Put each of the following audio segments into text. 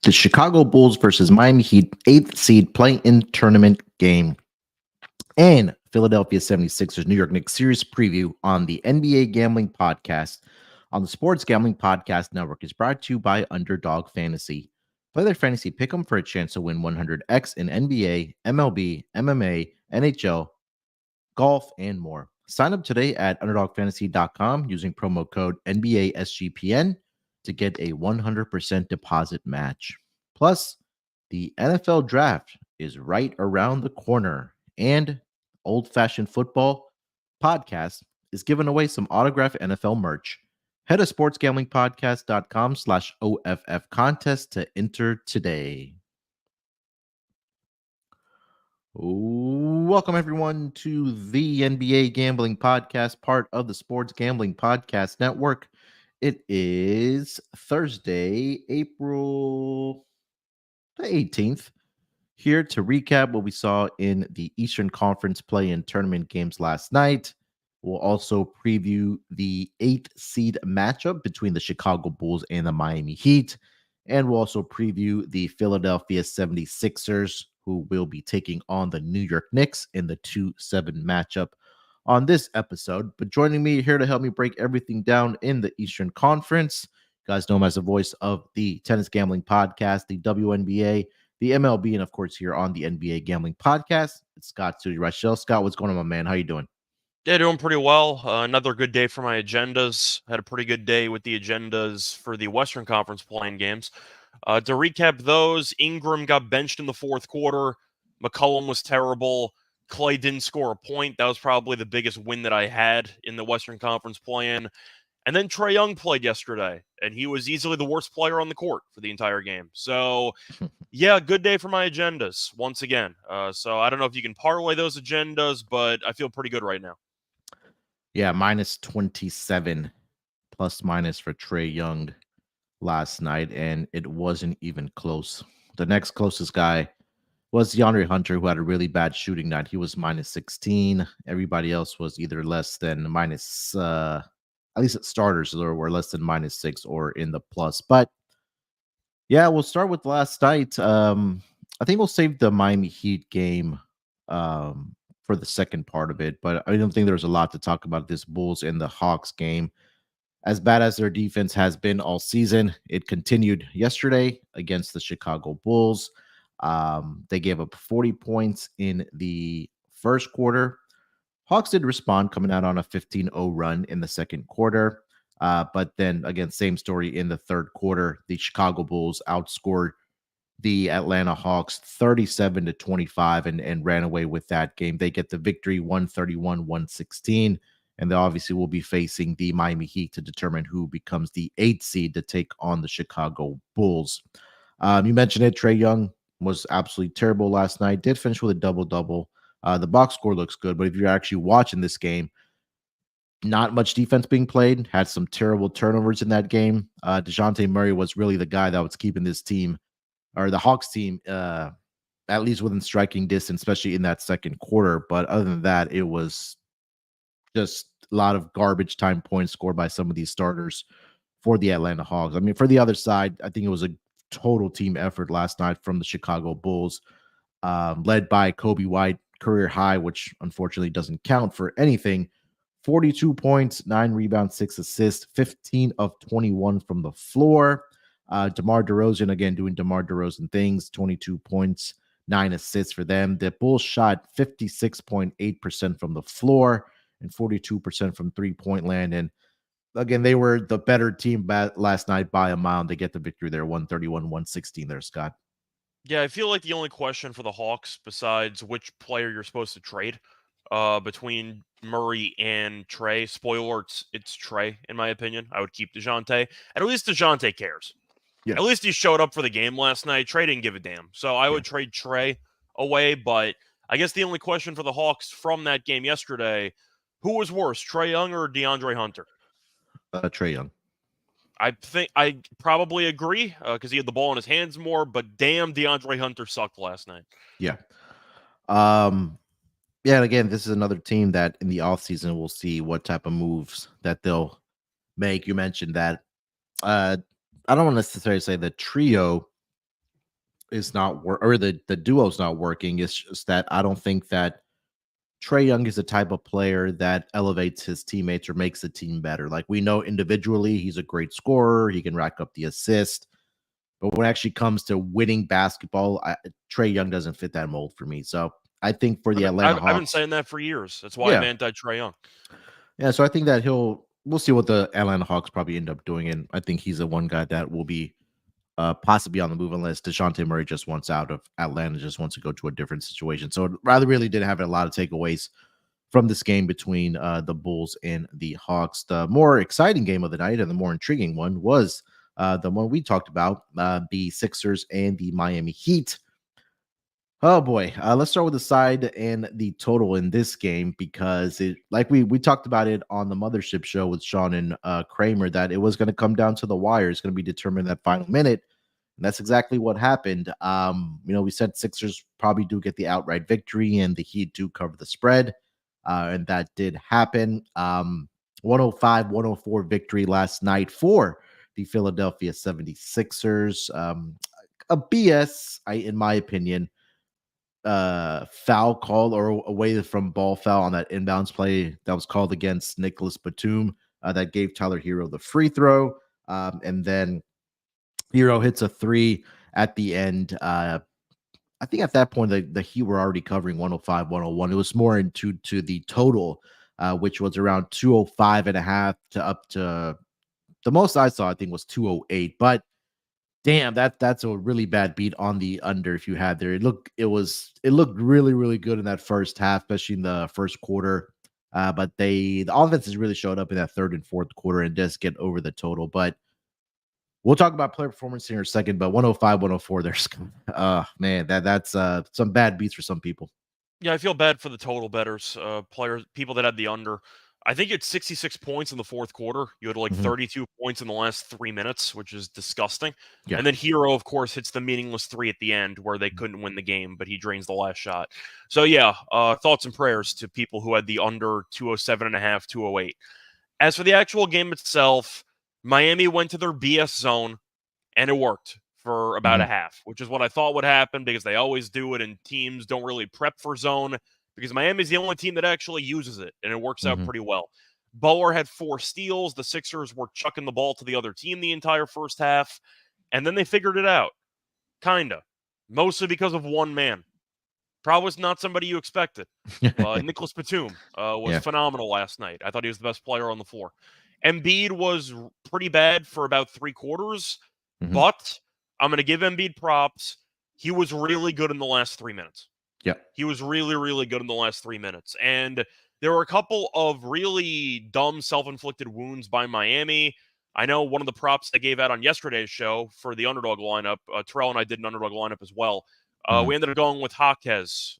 The Chicago Bulls versus Miami Heat 8th seed play-in tournament game, and Philadelphia 76ers New York Knicks series preview on the NBA Gambling Podcast on the Sports Gambling Podcast Network is brought to you by Underdog Fantasy. Play their fantasy pick'em for a chance to win 100x in NBA, MLB, MMA, NHL, golf, and more. Sign up today at UnderdogFantasy.com using promo code NBASGPN to get a 100% deposit match. Plus, the NFL Draft is right around the corner, and Old Fashioned Football Podcast is giving away some autographed NFL merch. Head to sportsgamblingpodcast.com/OFF contest to enter today. Welcome, everyone, to the NBA Gambling Podcast, part of the Sports Gambling Podcast Network. It is Thursday, April the 18th, here to recap what we saw in the Eastern Conference play-in tournament games last night. We'll also preview the 8th seed matchup between the Chicago Bulls and the Miami Heat. And we'll also preview the Philadelphia 76ers, who will be taking on the New York Knicks in the 2-7 matchup on this episode. But joining me here to help me break everything down in the Eastern Conference, you guys know him as the voice of the Tennis Gambling Podcast, the WNBA, the MLB, and of course here on the NBA Gambling Podcast, it's Scott Reichel. Scott, what's going on, my man? How you doing? Yeah, doing pretty well. Another good day for my agendas. Had a pretty good day with the agendas for the Western Conference playing games. To recap those, Ingram got benched in the fourth quarter. McCollum was terrible. Clay didn't score a point. That was probably the biggest win that I had in the Western Conference play-in. And then Trae Young played yesterday, and he was easily the worst player on the court for the entire game. So, yeah, good day for my agendas once again. So I don't know if you can parlay those agendas, but I feel pretty good right now. Yeah, minus 27 plus minus for Trae Young last night, and it wasn't even close. The next closest guy was DeAndre Hunter, who had a really bad shooting night. He was minus 16. Everybody else was either less than minus, at least at starters, or were less than minus 6 or in the plus. But yeah, we'll start with last night. I think we'll save the Miami Heat game for the second part of it, but I don't think there's a lot to talk about this Bulls and the Hawks game. As bad as their defense has been all season, it continued yesterday against the Chicago Bulls. They gave up 40 points in the first quarter. Hawks did respond, coming out on a 15-0 run in the second quarter. But then, again, same story in the third quarter. The Chicago Bulls outscored the Atlanta Hawks 37-25 and ran away with that game. They get the victory 131-116. And they obviously will be facing the Miami Heat to determine who becomes the 8th seed to take on the Chicago Bulls. You mentioned it, Trae Young was absolutely terrible last night. Did finish with a double-double. The box score looks good, but if you're actually watching this game, not much defense being played. Had some terrible turnovers in that game. DeJounte Murray was really the guy that was keeping this team, or the Hawks team, at least within striking distance, especially in that second quarter. But other than that, it was just a lot of garbage time points scored by some of these starters for the Atlanta Hawks. I mean, for the other side, I think it was a total team effort last night from the Chicago Bulls, led by Kobe White, career high, which unfortunately doesn't count for anything. 42 points, 9 rebounds, 6 assists, 15 of 21 from the floor. DeMar DeRozan, again, doing DeMar DeRozan things, 22 points, 9 assists for them. The Bulls shot 56.8% from the floor and 42% from three-point land. And again, they were the better team last night by a mile. They get the victory there, 131-116 there, Scott. Yeah, I feel like the only question for the Hawks, besides which player you're supposed to trade between Murray and Trae, spoiler, it's Trae, in my opinion. I would keep DeJounte. And at least DeJounte cares. Yeah. At least he showed up for the game last night. Trae didn't give a damn. So I would trade Trae away. But I guess the only question for the Hawks from that game yesterday, who was worse, Trae Young or DeAndre Hunter? Trae Young. I think I probably agree because he had the ball in his hands more, but damn, DeAndre Hunter sucked last night. Yeah. Yeah, and again, this is another team that in the offseason we'll see what type of moves that they'll make. You mentioned that. I don't want to necessarily say the trio is not or the duo's not working. It's just that I don't think that Trae Young is the type of player that elevates his teammates or makes the team better. Like we know individually, he's a great scorer. He can rack up the assist. But when it actually comes to winning basketball, Trae Young doesn't fit that mold for me. So I think for the Atlanta I've been Hawks, saying that for years. That's why I'm yeah, anti-Trae Young. yeah. So I think that we'll see what the Atlanta Hawks probably end up doing, and I think he's the one guy that will be possibly on the move unless DeJounte Murray just wants out of Atlanta, just wants to go to a different situation. So rather really did have a lot of takeaways from this game between the Bulls and the Hawks. The more exciting game of the night and the more intriguing one was the one we talked about, the Sixers and the Miami Heat. Oh boy, let's start with the side and the total in this game because it, like we talked about it on the Mothership show with Sean and Kramer, that it was going to come down to the wire. It's going to be determined that final minute. And that's exactly what happened. We said Sixers probably do get the outright victory, and the Heat do cover the spread, and that did happen. 105-104 victory last night for the Philadelphia 76ers. A BS, in my opinion, foul call or away from ball foul on that inbounds play that was called against Nicholas Batum that gave Tyler Hero the free throw. And then Hero hits a three at the end. I think at that point, the Heat were already covering 105, 101. It was more into the total, which was around 205 and a half to up to the most I saw, I think was 208. But damn, that's a really bad beat on the under if you had there. It looked really, really good in that first half, especially in the first quarter. But the offenses really showed up in that third and fourth quarter and just get over the total. But we'll talk about player performance here in a second, but 105, 104, there's man, that's some bad beats for some people. Yeah, I feel bad for the total bettors, people that had the under. I think it's 66 points in the fourth quarter. You had like Mhm. 32 points in the last 3 minutes, which is disgusting. Yeah. And then Hero, of course, hits the meaningless three at the end where they couldn't win the game, but he drains the last shot. So yeah, thoughts and prayers to people who had the under 207 and a half, 208. As for the actual game itself, Miami went to their BS zone and it worked for about a Mhm. half, which is what I thought would happen because they always do it, and teams don't really prep for zone because Miami's the only team that actually uses it, and it works out Mhm. pretty well. Butler had 4 steals. The Sixers were chucking the ball to the other team the entire first half, and then they figured it out, kinda, mostly because of one man. Probably was not somebody you expected. Nicholas Batum was Yeah. phenomenal last night. I thought he was the best player on the floor. Embiid was pretty bad for about 3 quarters, Mhm. but I'm going to give Embiid props. He was really good in the last 3 minutes. Yeah. He was really, really good in the last 3 minutes. And there were a couple of really dumb self-inflicted wounds by Miami. I know one of the props I gave out on yesterday's show for the underdog lineup, Terrell and I did an underdog lineup as well. Mhm. We ended up going with Jaquez,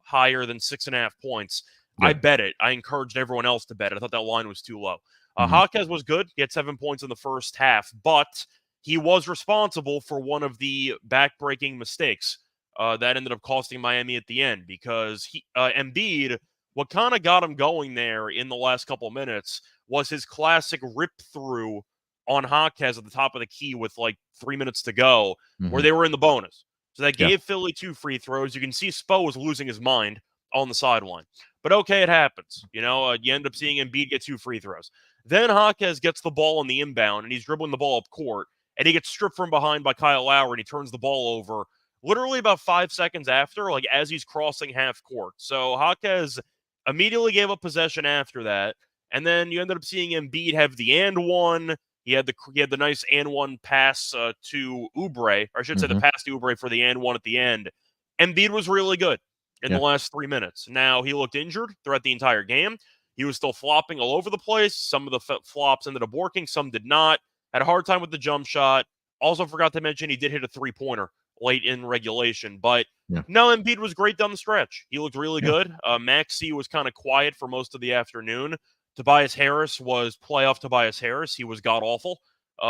higher than 6.5 points. I Yeah. bet it. I encouraged everyone else to bet it. I thought that line was too low. Mhm. Jaquez was good. He had 7 points in the first half, but he was responsible for one of the back-breaking mistakes that ended up costing Miami at the end because Embiid, what kind of got him going there in the last couple of minutes was his classic rip through on Jaquez at the top of the key with like 3 minutes to go, where Mhm. they were in the bonus. So that Yeah. gave Philly 2 free throws. You can see Spo was losing his mind on the sideline. But okay, it happens. You end up seeing Embiid get 2 free throws. Then Jaquez gets the ball on the inbound, and he's dribbling the ball up court, and he gets stripped from behind by Kyle Lowry, and he turns the ball over literally about 5 seconds after, like as he's crossing half court. So Jaquez immediately gave up possession after that, and then you ended up seeing Embiid have the and one. He had the nice and one pass to Oubre, or I should say the Mhm. pass to Oubre for the and one at the end. Embiid was really good in the Yeah. last 3 minutes. Now he looked injured throughout the entire game. He was still flopping all over the place. Some of the flops ended up working, some did not. Had a hard time with the jump shot. Also forgot to mention he did hit a 3-pointer late in regulation. But Yeah. no, Embiid was great down the stretch. He looked really Yeah. good. Maxey was kind of quiet for most of the afternoon. Tobias Harris was playoff Tobias Harris. He was god awful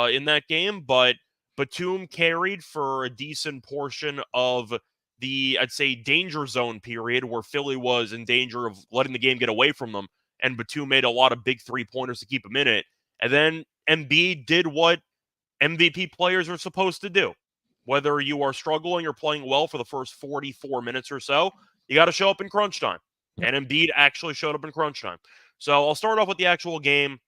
in that game, but Batum carried for a decent portion of the, I'd say, danger zone period where Philly was in danger of letting the game get away from them, and Batum made a lot of big 3-pointers to keep him in it. And then Embiid did what MVP players are supposed to do. Whether you are struggling or playing well for the first 44 minutes or so, you got to show up in crunch time. And Embiid actually showed up in crunch time. So I'll start off with the actual game.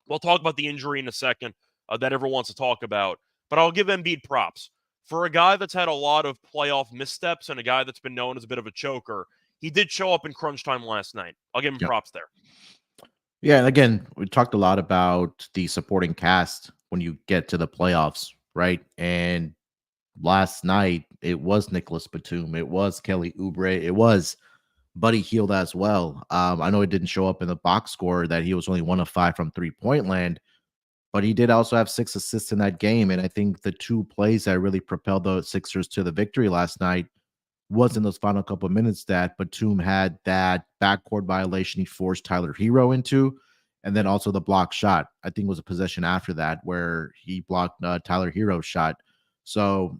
We'll talk about the injury in a second that everyone wants to talk about. But I'll give Embiid props. For a guy that's had a lot of playoff missteps and a guy that's been known as a bit of a choker, he did show up in crunch time last night. I'll give him Yeah. props there. Yeah, and again, we talked a lot about the supporting cast when you get to the playoffs, right? And last night it was Nicholas Batum, it was Kelly Oubre, it was Buddy Hield as well. I know it didn't show up in the box score that he was only 1 of 5 from 3-point land, but he did also have 6 assists in that game. And I think the 2 plays that really propelled the Sixers to the victory last night was in those final couple of minutes that Batum had that backcourt violation he forced Tyler Hero into, and then also the block shot. I think it was a possession after that where he blocked Tyler Hero's shot. So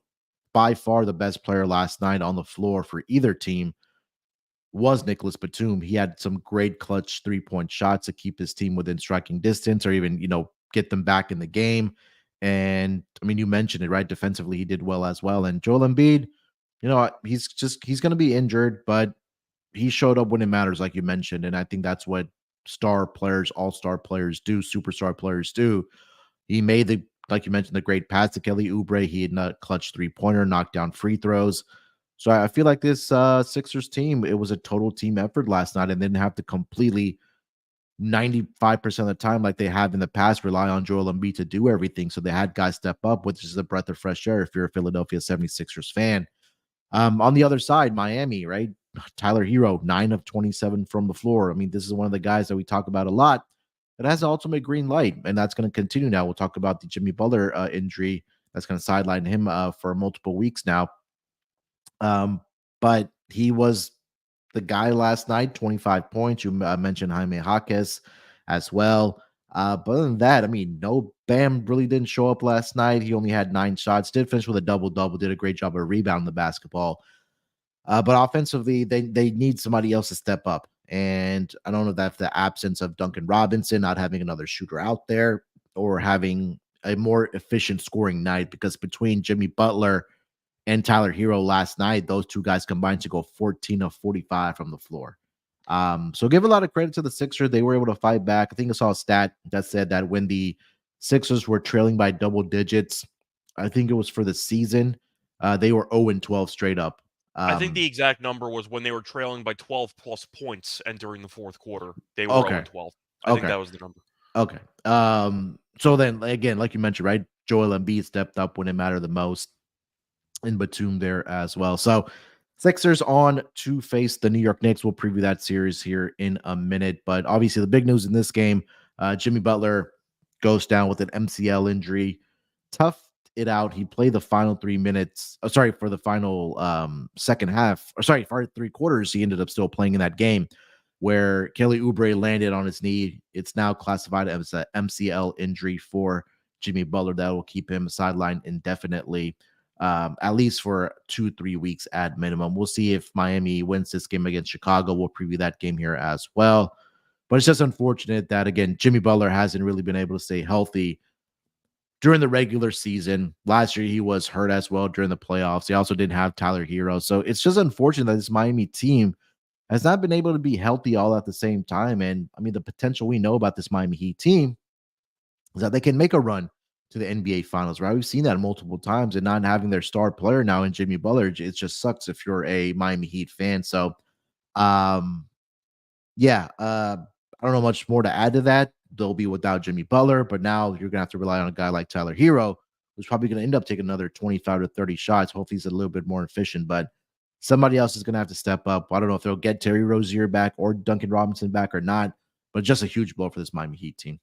by far the best player last night on the floor for either team was Nicholas Batum. He had some great clutch 3-point shots to keep his team within striking distance or even, get them back in the game. And I mean, you mentioned it, right? Defensively, he did well as well. And Joel Embiid, he's going to be injured, but he showed up when it matters, like you mentioned. And I think that's what star players, all-star players do, superstar players do. He made like you mentioned, the great pass to Kelly Oubre. He had a clutch 3-pointer, knocked down free throws. So I feel like this Sixers team, it was a total team effort last night and didn't have to completely 95% of the time, like they have in the past, rely on Joel Embiid to do everything. So they had guys step up, which is a breath of fresh air if you're a Philadelphia 76ers fan. On the other side, Miami, right? Tyler Hero, 9 of 27 from the floor. I mean, this is one of the guys that we talk about a lot that has the ultimate green light, and that's going to continue now. We'll talk about the Jimmy Butler injury that's going to sideline him for multiple weeks now. But he was the guy last night, 25 points. You mentioned Jaime Jaquez as well. But other than that, I mean, no Bam really didn't show up last night. He only had 9 shots, did finish with a double-double, did a great job of rebounding the basketball. But offensively, they need somebody else to step up. And I don't know if that's the absence of Duncan Robinson, not having another shooter out there, or having a more efficient scoring night, because between Jimmy Butler and Tyler Hero last night, those 2 guys combined to go 14 of 45 from the floor. So give a lot of credit to the Sixers. They were able to fight back. I think I saw a stat that said that when the Sixers were trailing by double digits, I think it was for the season, they were 0-12 straight up. I think the exact number was when they were trailing by 12 plus points entering the fourth quarter. They were Okay. 0-12. I think that was the number. Okay. So then again, like you mentioned, right? Joel Embiid stepped up when it mattered the most, and Batum there as well. So Sixers on to face the New York Knicks. We'll preview that series here in a minute. But obviously the big news in this game, Jimmy Butler goes down with an MCL injury. Toughed it out. He played the final 3 minutes. For the final second half. For 3 quarters, he ended up still playing in that game where Kelly Oubre landed on his knee. It's now classified as an MCL injury for Jimmy Butler. That will keep him sidelined indefinitely, at least for 2-3 weeks at minimum. We'll see if Miami wins this game against Chicago. We'll preview that game here as well. But it's just unfortunate that, again, Jimmy Butler hasn't really been able to stay healthy during the regular season. Last year, he was hurt as well during the playoffs. He also didn't have Tyler Hero. So it's just unfortunate that this Miami team has not been able to be healthy all at the same time. And I mean, the potential we know about this Miami Heat team is that they can make a run to the NBA Finals, right? We've seen that multiple times, and not having their star player now in Jimmy Butler, it just sucks if you're a Miami Heat fan. So, I don't know much more to add to that. They'll be without Jimmy Butler, but now you're gonna have to rely on a guy like Tyler Hero, who's probably gonna end up taking another 25 to 30 shots. Hopefully, he's a little bit more efficient, but somebody else is gonna have to step up. I don't know if they'll get Terry Rozier back or Duncan Robinson back or not, but just a huge blow for this Miami Heat team.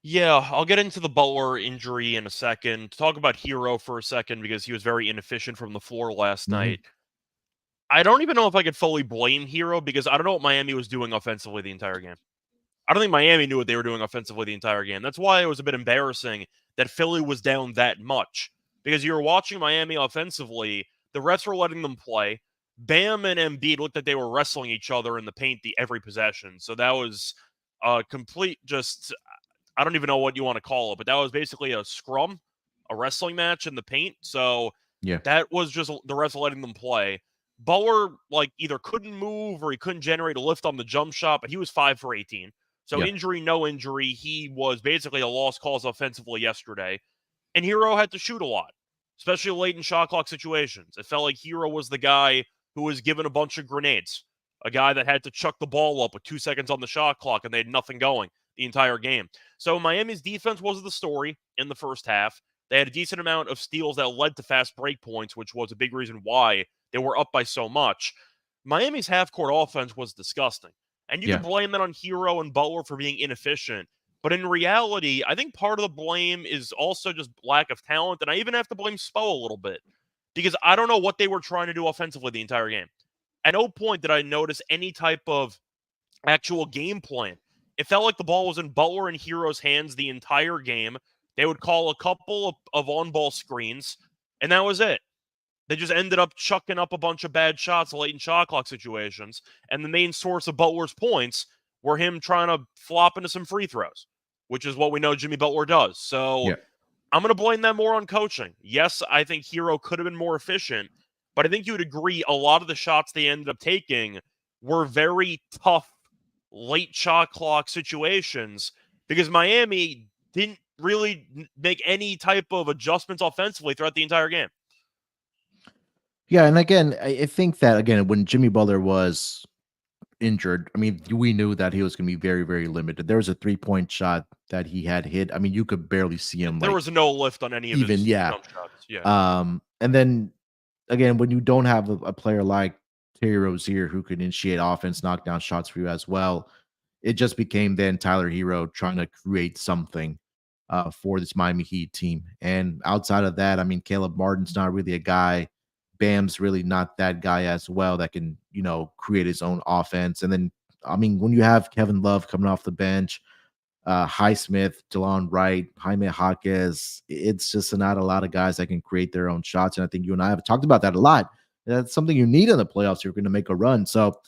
Yeah, I'll get into the Butler injury in a second. Talk about Hero for a second because he was very inefficient from the floor last night. I don't even know if I could fully blame Hero because I don't know what Miami was doing offensively the entire game. I don't think Miami knew what they were doing offensively the entire game. That's why it was a bit embarrassing that Philly was down that much. Because you were watching Miami offensively, the refs were letting them play. Bam and Embiid looked like they were wrestling each other in the paint every possession. So that was a complete I don't even know what you want to call it, but that was basically a scrum, a wrestling match in the paint. So Yeah. That was just the rest letting them play. Butler, like, either couldn't move or he couldn't generate a lift on the jump shot, but he was 5 for 18. So Yeah. injury, no injury. He was basically a lost cause offensively yesterday. And Hero had to shoot a lot, especially late in shot clock situations. It felt like Hero was the guy who was given a bunch of grenades, a guy that had to chuck the ball up with 2 seconds on the shot clock and they had nothing going the entire game. So Miami's defense was the story in the first half. They had a decent amount of steals that led to fast break points, which was a big reason why they were up by so much. Miami's half-court offense was disgusting. And you Yeah. can blame that on Hero and Butler for being inefficient. But in reality, I think part of the blame is also just lack of talent. And I even have to blame Spo a little bit because I don't know what they were trying to do offensively the entire game. At no point did I notice any type of actual game plan. It felt like the ball was in Butler and Hero's hands the entire game. They would call a couple of on-ball screens, and that was it. They just ended up chucking up a bunch of bad shots late in shot clock situations, and the main source of Butler's points were him trying to flop into some free throws, which is what we know Jimmy Butler does. So Yeah. I'm going to blame that more on coaching. Yes, I think Hero could have been more efficient, but I think you would agree a lot of the shots they ended up taking were very tough late shot clock situations because Miami didn't really make any type of adjustments offensively throughout the entire game. Yeah, and again, I think that again when Jimmy Butler was injured, I mean, we knew that he was going to be very, very limited. There was a 3-point shot that he had hit. I mean, you could barely see him, There like was no lift on any of even, his yeah. jump shots. Yeah. And then again, when you don't have a player like Terry Rozier who could initiate offense, knock down shots for you as well, it just became then Tyler Hero trying to create something for this Miami Heat team. And outside of that, I mean, Caleb Martin's not really a guy. Bam's really not that guy as well that can, create his own offense. And then, I mean, when you have Kevin Love coming off the bench, Highsmith, DeLon Wright, Jaime Jaquez, it's just not a lot of guys that can create their own shots. And I think you and I have talked about that a lot. That's something you need in the playoffs if you're going to make a run. So,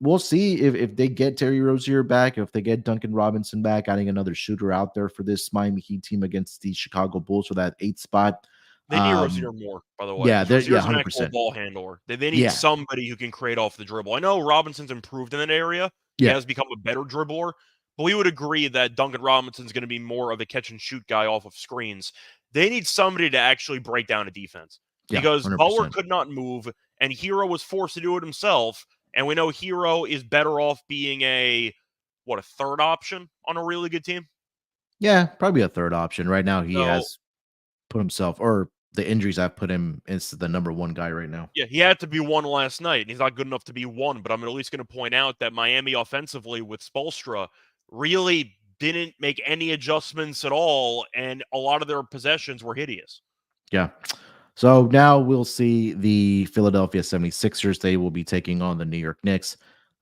we'll see if they get Terry Rozier back, if they get Duncan Robinson back, adding another shooter out there for this Miami Heat team against the Chicago Bulls for that 8th spot. They need Rozier more, by the way, Yeah, because yeah, Rozier's an actual 100%. ball handler. They need Yeah, somebody who can create off the dribble. I know Robinson's improved in that area. He yeah, has become a better dribbler, but we would agree that Duncan Robinson's going to be more of a catch and shoot guy off of screens. They need somebody to actually break down a defense yeah, because Butler 100%. could not move, and Hero was forced to do it himself. And we know Hero is better off being a third option on a really good team. Yeah, probably a third option. Right now, he So has put himself, or the injuries have put him into the number one guy right now. yeah, he had to be one last night, and he's not good enough to be one. But I'm at least going to point out that Miami offensively with Spoelstra really didn't make any adjustments at all, and a lot of their possessions were hideous. Yeah. So now we'll see the Philadelphia 76ers. They will be taking on the New York Knicks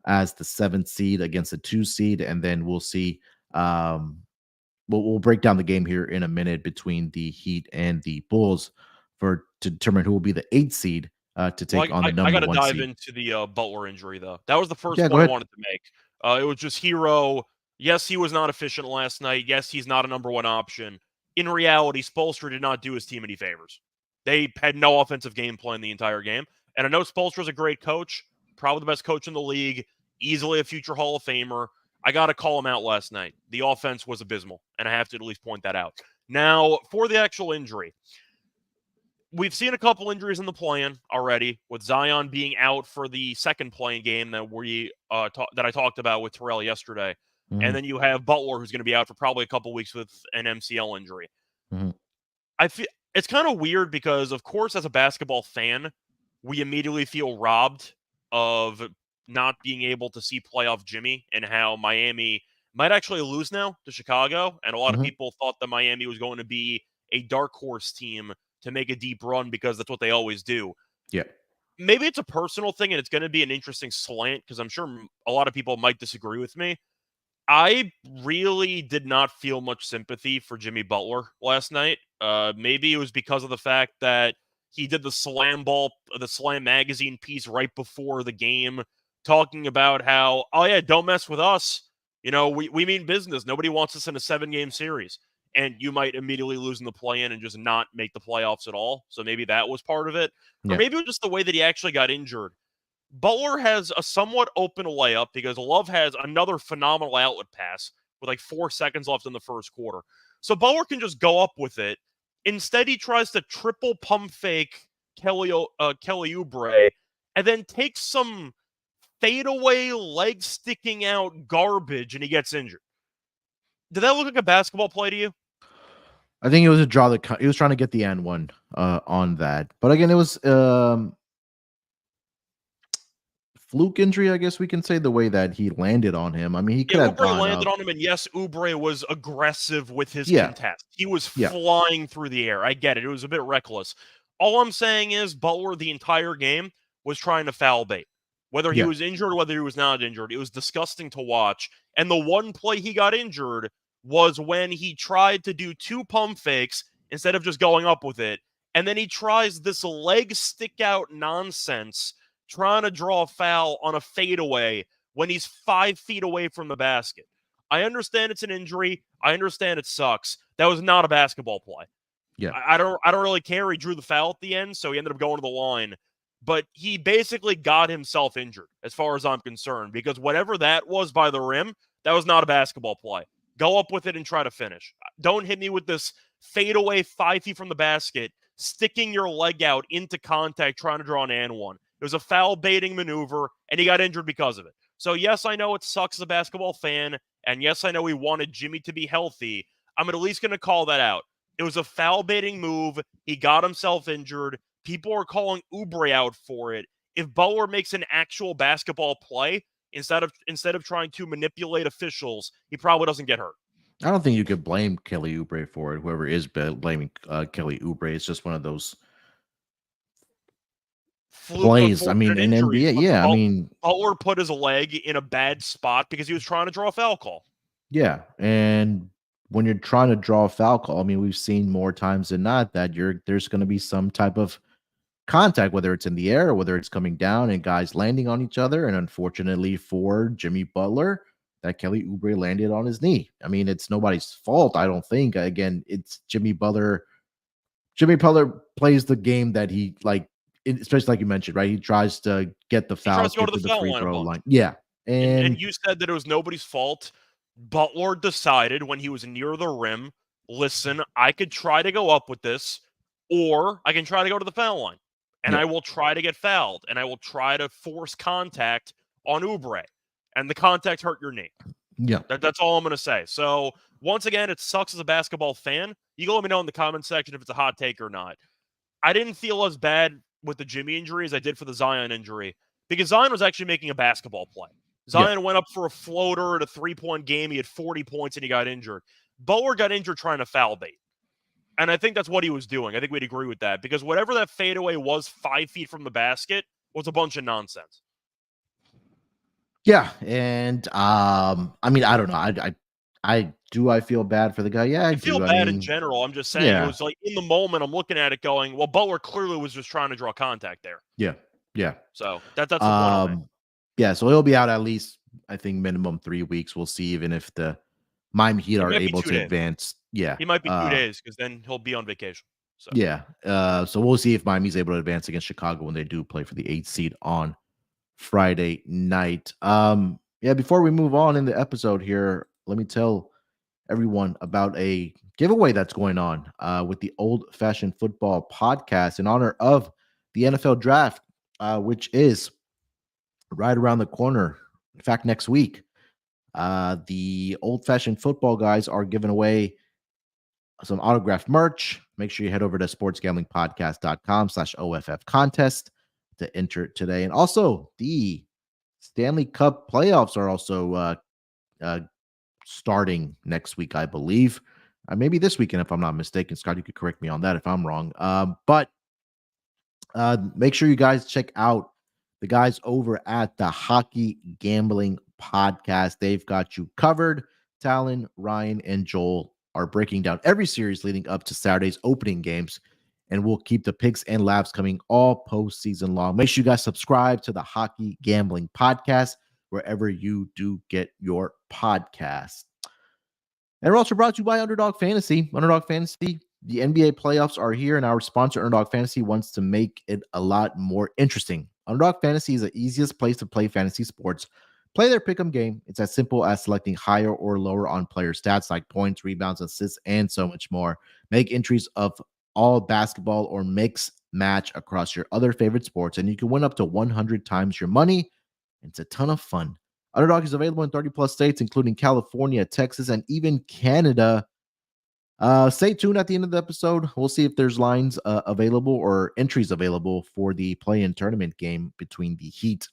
as the 7th seed against the 2 seed. And then we'll see. We'll break down the game here in a minute between the Heat and the Bulls to determine who will be the 8th seed to Well, take on the I number got to 1 dive seed. into the Butler injury, though. That was the first Yeah, go point I ahead. wanted to make. It was just Hero. Yes, he was not efficient last night. Yes, he's not a number one option. In reality, Spoelstra did not do his team any favors. They had no offensive game plan the entire game. And I know Spoelstra's a great coach, probably the best coach in the league, easily a future Hall of Famer. I got to call him out last night. The offense was abysmal, and I have to at least point that out. Now, for the actual injury, we've seen a couple injuries in the plan already, with Zion being out for the second playing game that that I talked about with Terrell yesterday, and Mhm, then you have Butler who's going to be out for probably a couple weeks with an MCL injury. mhm. I feel it's kind of weird because, of course, as a basketball fan, we immediately feel robbed of not being able to see playoff Jimmy and how Miami might actually lose now to Chicago. And a lot of Mhm. people thought that Miami was going to be a dark horse team to make a deep run because that's what they always do. Yeah. Maybe it's a personal thing and it's going to be an interesting slant because I'm sure a lot of people might disagree with me. I really did not feel much sympathy for Jimmy Butler last night. Maybe it was because of the fact that he did the the Slam magazine piece right before the game, talking about how, oh yeah, don't mess with us. We mean business. Nobody wants us in a 7-game series. and you might immediately lose in the play-in and just not make the playoffs at all. So maybe that was part of it. Or Yeah. maybe it was just the way that he actually got injured. Butler has a somewhat open layup because Love has another phenomenal outlet pass with like 4 seconds left in the first quarter. So Butler can just go up with it. Instead, he tries to triple pump fake Kelly Oubre and then takes some fadeaway, leg sticking out garbage, and he gets injured. Did that look like a basketball play to you? I think it was a draw that he was trying to get the and one on that. But again, it was fluke injury, I guess we can say, the way that he landed on him. I mean, he could Yeah, have Oubre gone landed up. on him, and yes, Oubre was aggressive with his Yeah. contest. He was Yeah. flying through the air. I get it. It was a bit reckless. All I'm saying is Butler the entire game was trying to foul bait. Whether he Yeah. was injured or whether he was not injured, it was disgusting to watch. And the one play he got injured was when he tried to do 2 pump fakes instead of just going up with it. And then he tries this leg stick out nonsense, trying to draw a foul on a fadeaway when he's 5 feet away from the basket. I understand it's an injury. I understand it sucks. That was not a basketball play. Yeah. I don't really care. He drew the foul at the end, so he ended up going to the line. But he basically got himself injured, as far as I'm concerned, because whatever that was by the rim, that was not a basketball play. Go up with it and try to finish. Don't hit me with this fadeaway 5 feet from the basket, sticking your leg out into contact, trying to draw an and one. It was a foul baiting maneuver, and he got injured because of it. So, yes, I know it sucks as a basketball fan, and yes, I know we wanted Jimmy to be healthy. I'm at least going to call that out. It was a foul baiting move. He got himself injured. People are calling Oubre out for it. If Butler makes an actual basketball play, instead of trying to manipulate officials, he probably doesn't get hurt. I don't think you could blame Kelly Oubre for it. Whoever is blaming Kelly Oubre, it's just one of those plays. I mean, in NBA, yeah. I mean, Butler put his leg in a bad spot because he was trying to draw a foul call. Yeah, and when you're trying to draw a foul call, I mean, we've seen more times than not that there's going to be some type of contact, whether it's in the air or whether it's coming down and guys landing on each other. And unfortunately for Jimmy Butler, that Kelly Oubre landed on his knee. I mean, it's nobody's fault, I don't think. Again, it's Jimmy Butler. Jimmy Butler plays the game that he especially like you mentioned, right? He tries to get the fouls, to go get to to the the foul free line a throw bunch. line. Yeah, And you said that it was nobody's fault. Butler decided when he was near the rim, listen, I could try to go up with this, or I can try to go to the foul line. And Yeah. I will try to get fouled, and I will try to force contact on Oubre. And the contact hurt your knee. Yeah. That's all I'm going to say. So, once again, it sucks as a basketball fan. You can let me know in the comment section if it's a hot take or not. I didn't feel as bad with the Jimmy injury as I did for the Zion injury, because Zion was actually making a basketball play. Zion went up for a floater at a 3-point game. He had 40 points and he got injured. Butler got injured trying to foul bait. And I think that's what he was doing. I think we'd agree with that, because whatever that fadeaway was 5 feet from the basket was a bunch of nonsense. Yeah, and I mean, I don't know. I feel bad for the guy. Yeah, I feel do. bad in general. I'm just saying, yeah. It was like in the moment, I'm looking at it going, well, Butler clearly was just trying to draw contact there. Yeah. So that's the point I'm making. Yeah, so he'll be out at least, I think, minimum 3 weeks. We'll see, even if the Miami Heat are able to advance. Yeah. He might be 2 days, because then he'll be on vacation. So. Yeah. So we'll see if Miami's able to advance against Chicago when they do play for the 8th seed on Friday night. Yeah, before we move on in the episode here, let me tell everyone about a giveaway that's going on with the Old Fashioned Football podcast in honor of the NFL draft, which is right around the corner. In fact, next week, the Old Fashioned Football guys are giving away some autographed merch. Make sure you head over to sportsgamblingpodcast.com/OFF contest to enter today. And also, the Stanley Cup playoffs are also starting next week, I believe. Maybe this weekend, if I'm not mistaken. Scott, you could correct me on that if I'm wrong. But make sure you guys check out the guys over at the Hockey Gambling Podcast. They've got you covered. Talon, Ryan, and Joel are breaking down every series leading up to Saturday's opening games, and we'll keep the picks and laughs coming all postseason long. Make sure you guys subscribe to the Hockey Gambling Podcast wherever you do get your podcast. And we're also brought to you by Underdog Fantasy. Underdog Fantasy, the NBA playoffs are here, and our sponsor, Underdog Fantasy, wants to make it a lot more interesting. Underdog Fantasy is the easiest place to play fantasy sports. Play their pick'em game. It's as simple as selecting higher or lower on player stats like points, rebounds, assists, and so much more. Make entries of all basketball or mix match across your other favorite sports, and you can win up to 100 times your money. It's a ton of fun. Underdog is available in 30 plus states, including California, Texas, and even Canada. Stay tuned at the end of the episode. We'll see if there's lines available or entries available for the play-in tournament game between the Heat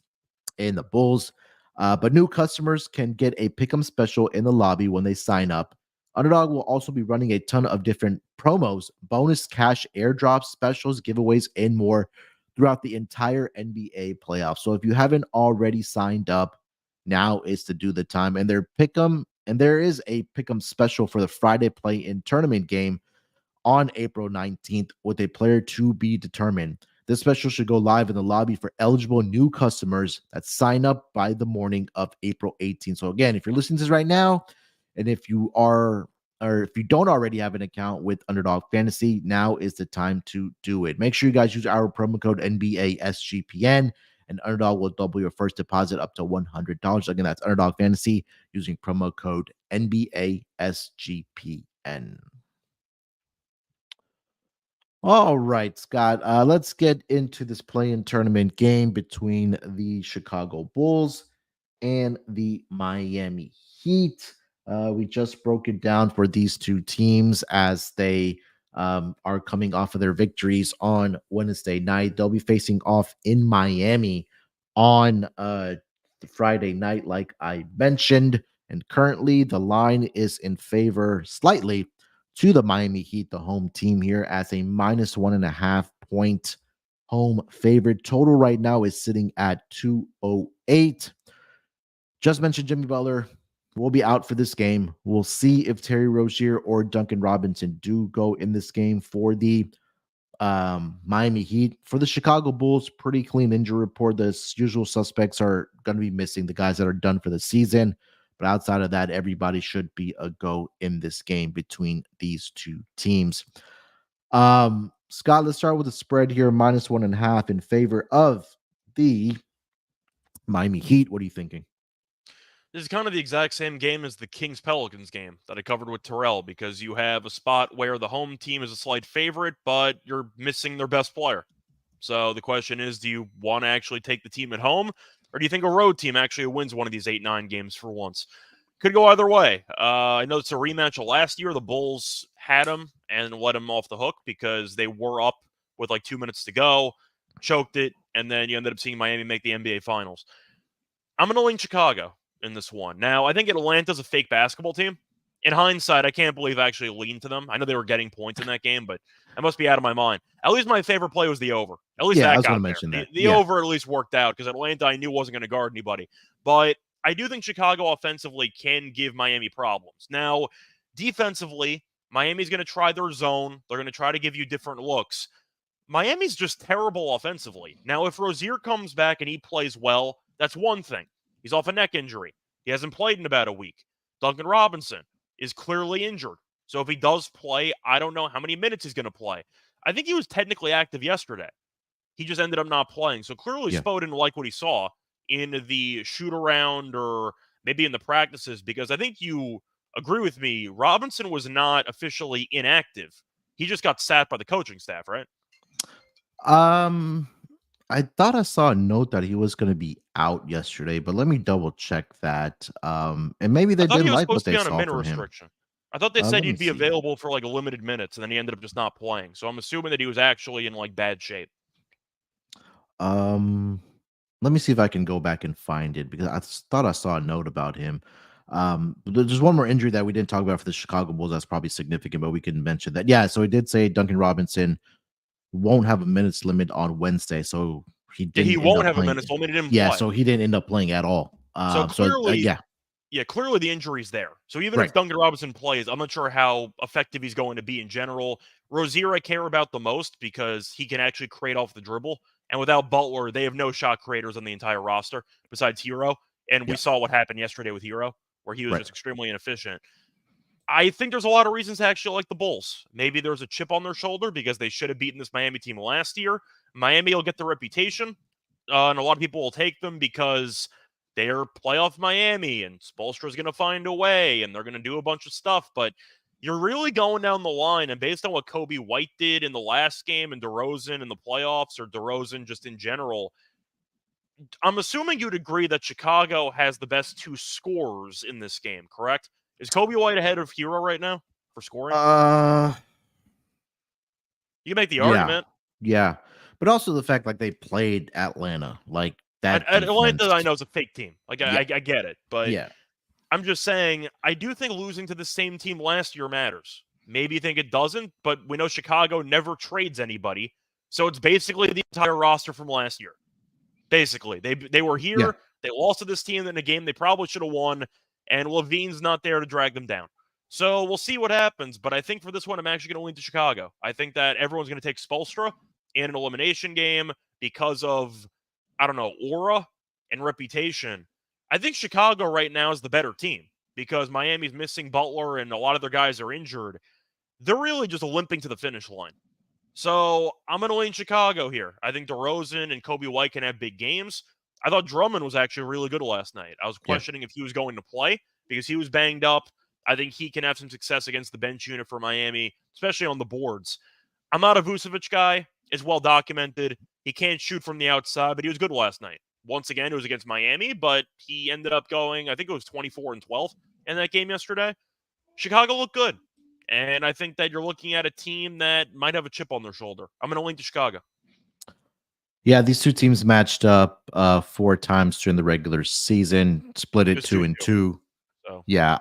and the Bulls. But new customers can get a pick'em special in the lobby when they sign up. Underdog will also be running a ton of different promos, bonus cash airdrops, specials, giveaways, and more throughout the entire NBA playoffs. So if you haven't already signed up, now is to do the time. And there is a pick'em special for the Friday play-in tournament game on April 19th with a player to be determined. This special should go live in the lobby for eligible new customers that sign up by the morning of April 18th. So again, if you're listening to this right now, and if you are or if you don't already have an account with Underdog Fantasy, now is the time to do it. Make sure you guys use our promo code NBA SGPN, and Underdog will double your first deposit up to $100. Again, that's Underdog Fantasy using promo code NBA SGPN. All right, Scott. Let's get into this play-in tournament game between the Chicago Bulls and the Miami Heat. We just broke it down for these two teams as they are coming off of their victories on Wednesday night. They'll be facing off in Miami on the Friday night, like I mentioned. And currently, the line is in favor slightly to the Miami Heat, the home team here, as a -1.5 point home favorite. Total right now is sitting at 208. Just mentioned Jimmy Butler will be out for this game. We'll see if Terry Rozier or Duncan Robinson do go in this game for the Miami Heat. For the Chicago Bulls, pretty clean injury report. The usual suspects are going to be missing, the guys that are done for the season. But outside of that, everybody should be a go in this game between these two teams. Scott, let's start with the spread here, -1.5 in favor of the Miami Heat. What are you thinking? This is kind of the exact same game as the Kings Pelicans game that I covered with Terrell, because you have a spot where the home team is a slight favorite, but you're missing their best player. So the question is, do you want to actually take the team at home, or do you think a road team actually wins one of these 8-9 games for once? Could go either way. I know it's a rematch of last year. The Bulls had them and let them off the hook because they were up with like 2 minutes to go, choked it, and then you ended up seeing Miami make the NBA Finals. I'm going to lean Chicago in this one. Now, I think Atlanta's a fake basketball team. In hindsight, I can't believe I actually leaned to them. I know they were getting points in that game, but I must be out of my mind. At least my favorite play was the over. At least Yeah, I that was going got to there. mention that. The over at least worked out because Atlanta I knew wasn't going to guard anybody. But I do think Chicago offensively can give Miami problems. Now, defensively, Miami's going to try their zone. They're going to try to give you different looks. Miami's just terrible offensively. Now, if Rozier comes back and he plays well, that's one thing. He's off a neck injury. He hasn't played in about a week. Duncan Robinson is clearly injured. So if he does play, I don't know how many minutes he's going to play. I think he was technically active yesterday. He just ended up not playing. So clearly Spo didn't like what he saw in the shoot around or maybe in the practices, because I think you agree with me, Robinson was not officially inactive. He just got sat by the coaching staff, right? I thought I saw a note that he was going to be out yesterday, but let me double check that. And maybe I they thought he didn't was like what supposed to they be on a saw minute from him. restriction. I thought they said Let me he'd be see. available for like a limited minutes, and then he ended up just not playing. So I'm assuming that he was actually in like bad shape. Let me see if I can go back and find it because I thought I saw a note about him. There's one more injury that we didn't talk about for the Chicago Bulls that's probably significant, but we can mention that. Yeah, so he did say Duncan Robinson won't have a minutes limit on Wednesday, so he Yeah, he didn't end won't up have a playing. minutes limit. He didn't Yeah, play. so he didn't end up playing at all. So clearly, yeah, clearly the injury's there. So even right. if Duncan Robinson plays, I'm not sure how effective he's going to be in general. Rozier I care about the most because he can actually create off the dribble. And without Butler, they have no shot creators on the entire roster besides Hero. And we Yeah, saw what happened yesterday with Hero, where he was right. just extremely inefficient. I think there's a lot of reasons to actually like the Bulls. Maybe there's a chip on their shoulder because they should have beaten this Miami team last year. Miami will get the reputation, and a lot of people will take them because they're playoff Miami, and Spoelstra's going to find a way, and they're going to do a bunch of stuff. But you're really going down the line, and based on what Kobe White did in the last game and DeRozan in the playoffs, or DeRozan just in general, I'm assuming you'd agree that Chicago has the best two scorers in this game, correct? Is Kobe White ahead of Hero right now for scoring? You can make the Yeah, argument. yeah, but also the fact like they played Atlanta, like that Atlanta, I defense. know, is a fake team. Like, Yeah, I get it, but yeah, I'm just saying, I do think losing to the same team last year matters. Maybe you think it doesn't, but we know Chicago never trades anybody, so it's basically the entire roster from last year. Basically, they were yeah. here, they lost to this team in a game they probably should have won, and Levine's not there to drag them down. So we'll see what happens, but I think for this one, I'm actually going to lean to Chicago. I think that everyone's going to take Spoelstra in an elimination game because of, I don't know, aura and reputation. I think Chicago right now is the better team because Miami's missing Butler and a lot of their guys are injured. They're really just limping to the finish line. So I'm going to lean Chicago here. I think DeRozan and Kobe White can have big games. I thought Drummond was actually really good last night. I was Yeah. questioning if he was going to play because he was banged up. I think he can have some success against the bench unit for Miami, especially on the boards. I'm not a Vucevic guy. It's well documented. He can't shoot from the outside, but he was good last night. Once again, it was against Miami, but he ended up going, I think it was 24 and 12 in that game yesterday. Chicago looked good. And I think that you're looking at a team that might have a chip on their shoulder. I'm going to lean to Chicago. Yeah, these two teams matched up 4 times during the regular season, split it Just 2-2. So Yeah,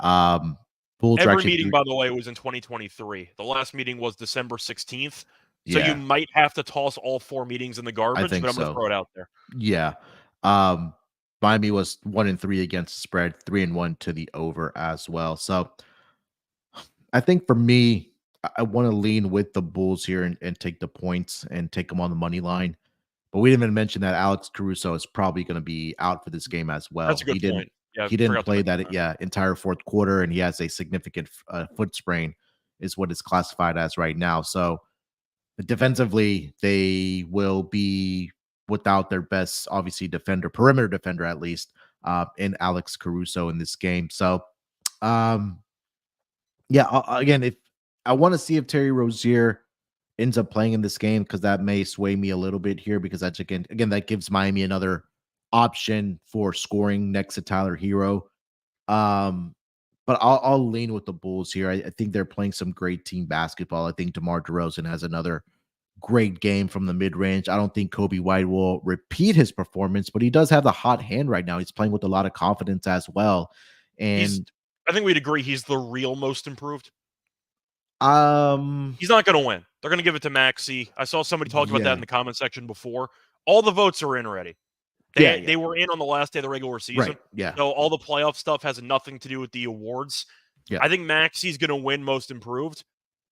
Bulls are every actually meeting, by the way, was in 2023. The last meeting was December 16th. So you yeah, might have to toss all 4 meetings in the I garbage, think but I'm going to so. throw it out there. Yeah. Miami was 1-3 against the spread, 3-1 to the over as well. So I think for me, I want to lean with the Bulls here and take the points and take them on the money line. But we didn't even mention that Alex Caruso is probably going to be out for this game as That's well. a good point. Yeah, He I didn't forgot to play mention that that. entire fourth quarter, and he has a significant foot sprain, is what it's classified as right now. So defensively, they will be without their best, obviously, defender, perimeter defender at least, in Alex Caruso in this game. So, um, yeah, again, if I want to see if Terry Rozier ends up playing in this game, because that may sway me a little bit here, because that's again that gives Miami another option for scoring next to Tyler Hero. Um, but I'll lean with the Bulls here. I think they're playing some great team basketball. I think DeMar DeRozan has another great game from the mid range. I don't think Kobe White will repeat his performance, but he does have the hot hand right now. He's playing with a lot of confidence as well. And I think we'd agree he's the real most improved. um He's not going to win. They're going to give it to Maxey. I saw somebody talk about that yeah, in the comment section before. All the votes are in already. They were in on the last day of the regular season. Right. Yeah. So all the playoff stuff has nothing to do with the awards. Yeah. I think Maxey's going to win most improved.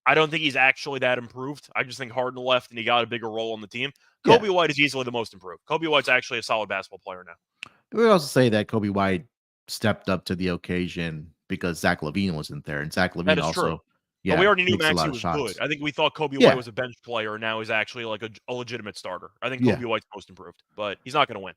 I don't think he's actually that improved. I just think Harden left and he got a bigger role on the team. Kobe White is easily the most improved. Kobe White's actually a solid basketball player now. We also say that Kobe White stepped up to the occasion because Zach LaVine wasn't there, and Zach That LaVine is true. also, But we already knew takes a lot Maxey of was shots. good. I think we thought Kobe Yeah. White was a bench player, and now he's actually like a legitimate starter. I think Yeah. Kobe White's most improved, but he's not going to win.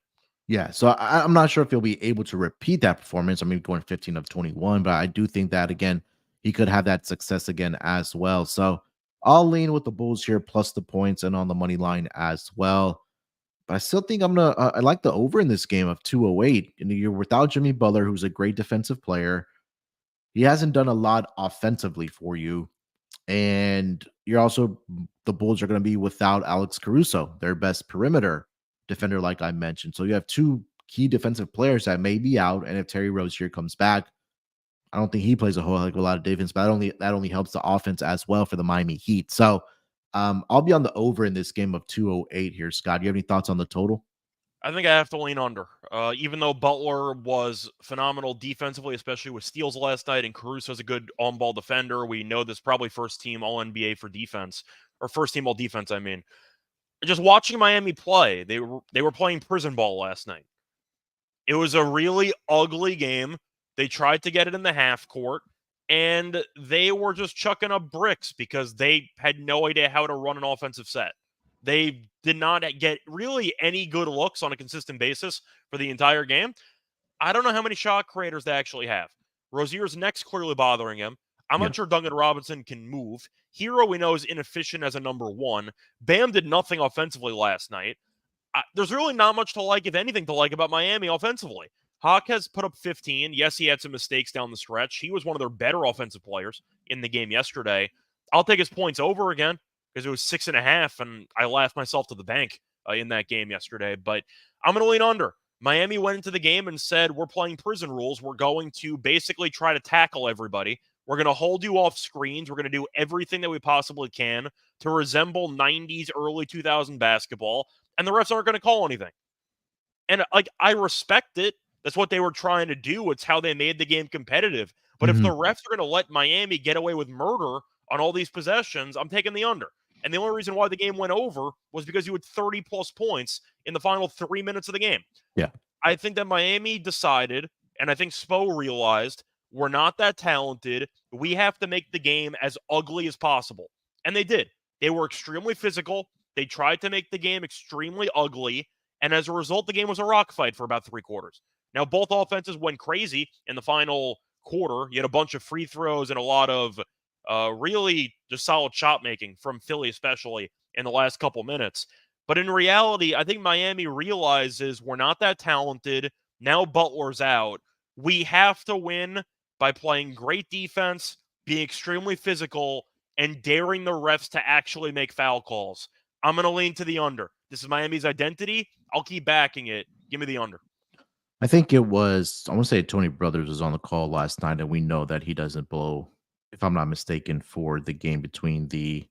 Yeah, so I'm not sure if he'll be able to repeat that performance. I mean, going 15 of 21, but I do think that again, he could have that success again as well. So I'll lean with the Bulls here, plus the points and on the money line as well. But I still think I'm gonna. I like the over in this game of 208. And you're without Jimmy Butler, who's a great defensive player. He hasn't done a lot offensively for you, and you're also the Bulls are going to be without Alex Caruso, their best perimeter defender, like I mentioned. So you have 2 key defensive players that may be out, and if Terry Rozier comes back, I don't think he plays a whole heck of a lot of defense, but that only helps the offense as well for the Miami Heat. So I'll be on the over in this game of 208 here. Scott, do you have any thoughts on the total? I think I have to lean under. Even though Butler was phenomenal defensively, especially with steals last night, and Caruso's a good on-ball defender, we know this probably first-team All-NBA for defense, or first-team All-Defense, I mean. Just watching Miami play, they were playing prison ball last night. It was a really ugly game. They tried to get it in the half court. and they were just chucking up bricks because they had no idea how to run an offensive set. They did not get really any good looks on a consistent basis for the entire game. I don't know how many shot creators they actually have. Rozier's neck's clearly bothering him. I'm Yeah. not sure Duncan Robinson can move. Hero, we know, is inefficient as a number one. Bam did nothing offensively last night. There's really not much to like, if anything, to like about Miami offensively. Hawk has put up 15. Yes, he had some mistakes down the stretch. He was one of their better offensive players in the game yesterday. I'll take his points over again because it was 6.5, and I laughed myself to the bank in that game yesterday. But I'm going to lean under. Miami went into the game and said, we're playing prison rules. We're going to basically try to tackle everybody. We're going to hold you off screens. We're going to do everything that we possibly can to resemble 90s, early 2000 basketball, and the refs aren't going to call anything. And I respect it. That's what they were trying to do. It's how they made the game competitive. But if the refs are going to let Miami get away with murder on all these possessions, I'm taking the under. And the only reason why the game went over was because you had 30-plus points in the final 3 minutes of the game. Yeah. I think that Miami decided, and I think Spo realized, we're not that talented. We have to make the game as ugly as possible. And they did. They were extremely physical. They tried to make the game extremely ugly. And as a result, the game was a rock fight for about 3 quarters. Now, both offenses went crazy in the final quarter. You had a bunch of free throws and a lot of really just solid shot making from Philly, especially in the last couple minutes. But in reality, I think Miami realizes we're not that talented. Now Butler's out. We have to win by playing great defense, being extremely physical, and daring the refs to actually make foul calls. I'm going to lean to the under. This is Miami's identity. I'll keep backing it. Give me the under. I think it was, I want to say Tony Brothers was on the call last night, and we know that he doesn't blow, if I'm not mistaken, for the game between the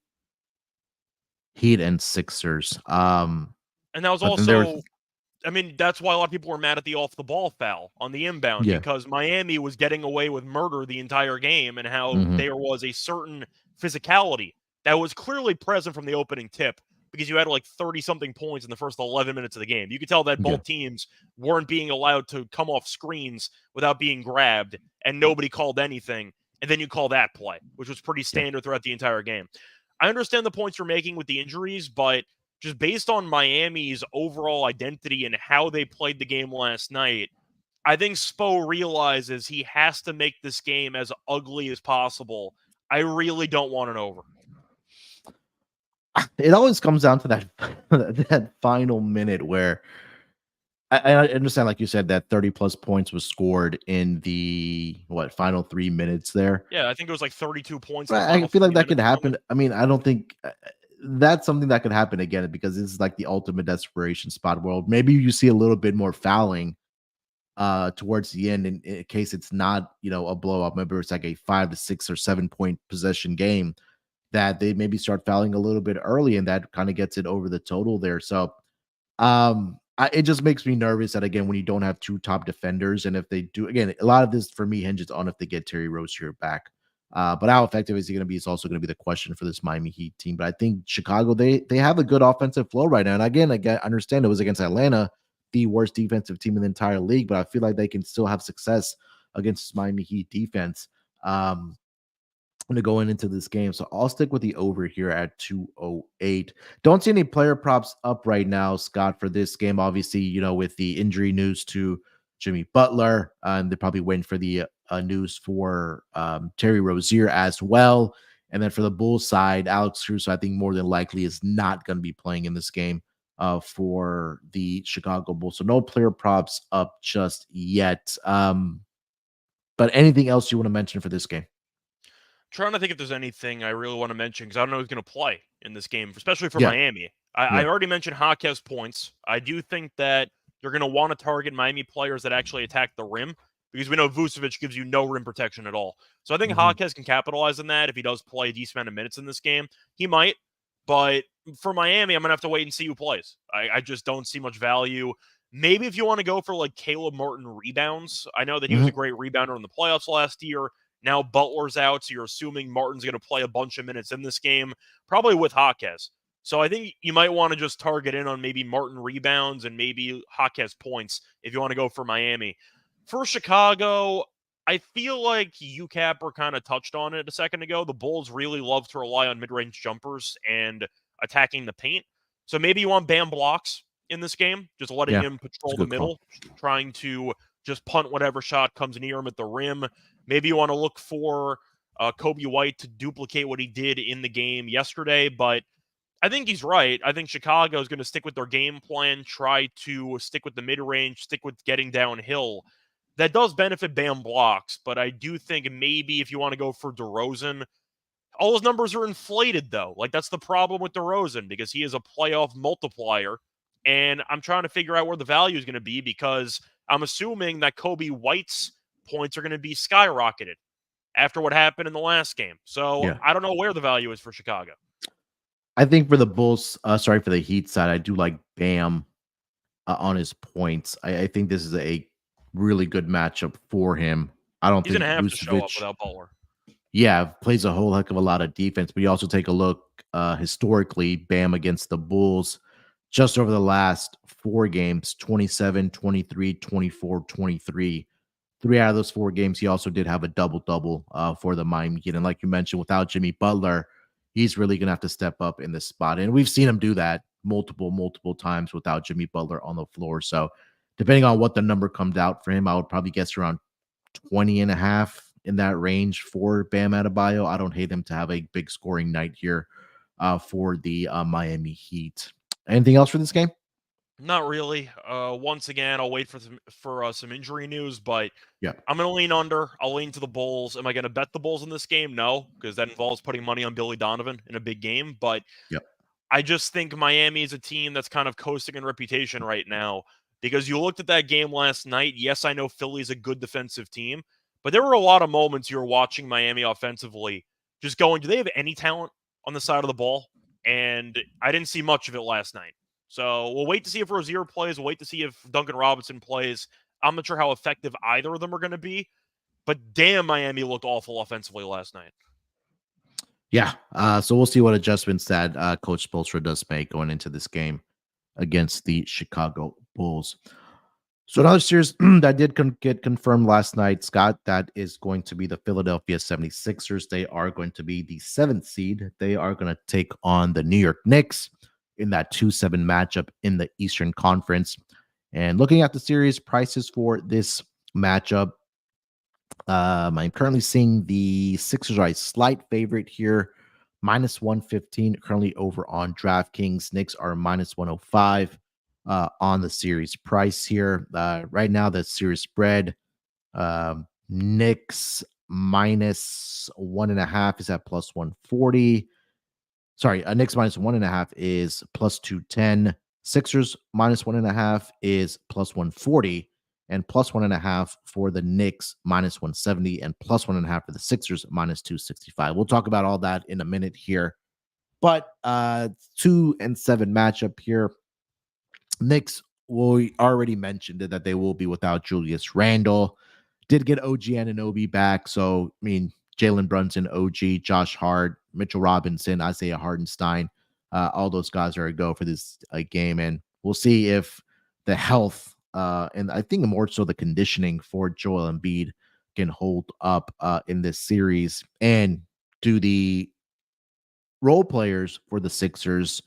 Heat and Sixers. And that was But then there was, also, I mean, that's why a lot of people were mad at the off the ball foul on the inbound, yeah. because Miami was getting away with murder the entire game, and how there was a certain physicality that was clearly present from the opening tip, because you had like 30-something points in the first 11 minutes of the game. You could tell that Yeah. both teams weren't being allowed to come off screens without being grabbed, and nobody called anything. And then you call that play, which was pretty standard throughout the entire game. I understand the points you're making with the injuries, but just based on Miami's overall identity and how they played the game last night, I think Spo realizes he has to make this game as ugly as possible. I really don't want an over. It always comes down to that that final minute where I understand, like you said, that 30-plus points was scored in the final 3 minutes there. Yeah, I think it was like 32 points in the Right, final I feel like 3 that could minutes or something. happen. I mean, I don't think that's something that could happen again, because this is like the ultimate desperation spot world. Maybe you see a little bit more fouling towards the end in case it's not, a blowout. Maybe it's like a 5 to 6 or 7 point possession game, that they maybe start fouling a little bit early, and that kind of gets it over the total there. So it just makes me nervous that, again, when you don't have 2 top defenders, and if they do, again, a lot of this for me hinges on if they get Terry Rozier back. But how effective is he going to be is also going to be the question for this Miami Heat team. But I think Chicago, they have a good offensive flow right now. And again, I understand it was against Atlanta, the worst defensive team in the entire league, but I feel like they can still have success against Miami Heat defense. Going into this game. So I'll stick with the over here at 208. Don't see any player props up right now, Scott, for this game. Obviously, with the injury news to Jimmy Butler, and they're probably waiting for the news for Terry Rozier as well. And then for the Bulls side, Alex Caruso, I think more than likely is not going to be playing in this game for the Chicago Bulls. So no player props up just yet. But anything else you want to mention for this game? Trying to think if there's anything I really want to mention, because I don't know who's going to play in this game, especially for Miami. I already mentioned Hawkes points. I do think that you're going to want to target Miami players that actually attack the rim, because we know Vucevic gives you no rim protection at all. So I think Hawkes can capitalize on that if he does play a decent amount of minutes in this game. He might, but for Miami, I'm going to have to wait and see who plays. I just don't see much value. Maybe if you want to go for like Caleb Martin rebounds. I know that he was a great rebounder in the playoffs last year. Now Butler's out, so you're assuming Martin's going to play a bunch of minutes in this game, probably with Hawkes. So I think you might want to just target in on maybe Martin rebounds and maybe Hawkes points if you want to go for Miami. For Chicago, I feel like UCapper kind of touched on it a second ago. The Bulls really love to rely on mid-range jumpers and attacking the paint. So maybe you want Bam blocks in this game, just letting Yeah, him it's a patrol the good call. middle, trying to just punt whatever shot comes near him at the rim. Maybe you want to look for Kobe White to duplicate what he did in the game yesterday, but I think he's right. I think Chicago is going to stick with their game plan, try to stick with the mid range, stick with getting downhill. That does benefit Bam blocks, but I do think maybe if you want to go for DeRozan, all his numbers are inflated though. Like that's the problem with DeRozan because he is a playoff multiplier, and I'm trying to figure out where the value is going to be because I'm assuming that Kobe White's points are going to be skyrocketed after what happened in the last game. So Yeah. I don't know where the value is for Chicago. I think for the Bulls, sorry, for the Heat side, I do like Bam on his points. I think this is a really good matchup for him. I don't He's going think to have to show up Vucevic, without Butler. yeah, plays a whole heck of a lot of defense. But you also take a look historically, Bam against the Bulls, just over the last 4 games, 27, 23, 24, 23. 3 out of those 4 games, he also did have a double-double for the Miami Heat. And like you mentioned, without Jimmy Butler, he's really going to have to step up in this spot. And we've seen him do that multiple times without Jimmy Butler on the floor. So depending on what the number comes out for him, I would probably guess around 20 and a half in that range for Bam Adebayo. I don't hate him to have a big scoring night here for the Miami Heat. Anything else for this game? Not really. Once again, I'll wait for some injury news, but Yeah. I'm going to lean under. I'll lean to the Bulls. Am I going to bet the Bulls in this game? No, because that involves putting money on Billy Donovan in a big game. But Yep. I just think Miami is a team that's kind of coasting in reputation right now because you looked at that game last night. Yes, I know Philly's a good defensive team, but there were a lot of moments you were watching Miami offensively just going, do they have any talent on the side of the ball? And I didn't see much of it last night. So we'll wait to see if Rozier plays. We'll wait to see if Duncan Robinson plays. I'm not sure how effective either of them are going to be, but damn, Miami looked awful offensively last night. Yeah. So we'll see what adjustments that Coach Spoelstra does make going into this game against the Chicago Bulls. So another series that did get confirmed last night, Scott, that is going to be the Philadelphia 76ers. They are going to be the 7th seed. They are going to take on the New York Knicks in that 2-7 matchup in the Eastern Conference. And looking at the series prices for this matchup, I'm currently seeing the Sixers are a slight favorite here, -115 currently over on DraftKings. Knicks are -105 on the series price here. Right now, the series spread, Knicks -1.5 is at +140. Sorry, Knicks -1.5 is +210. Sixers -1.5 is +140, and +1.5 for the Knicks -170, and +1.5 for the Sixers -265. We'll talk about all that in a minute here. But 2-7 matchup here. Knicks, we already mentioned it, that they will be without Julius Randle. Did get OG Anunoby back. So, I mean, Jalen Brunson, OG, Josh Hart, Mitchell Robinson, Isaiah Hardenstein, all those guys are a go for this game. And we'll see if the health and I think more so the conditioning for Joel Embiid can hold up in this series. And do the role players for the Sixers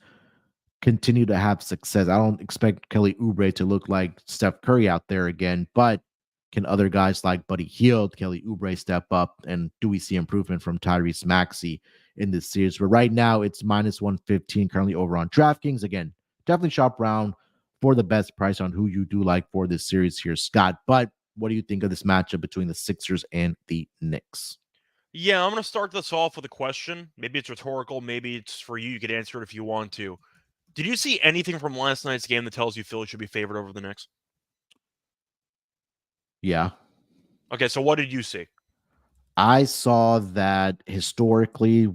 continue to have success? I don't expect Kelly Oubre to look like Steph Curry out there again, but can other guys like Buddy Hield, Kelly Oubre step up? And do we see improvement from Tyrese Maxey in this series? But right now, it's -115 currently over on DraftKings. Again, definitely shop around for the best price on who you do like for this series here, Scott. But what do you think of this matchup between the Sixers and the Knicks? Yeah, I'm going to start this off with a question. Maybe it's rhetorical. Maybe it's for you. You could answer it if you want to. Did you see anything from last night's game that tells you Philly should be favored over the Knicks? Yeah. Okay, so what did you see? I saw that historically,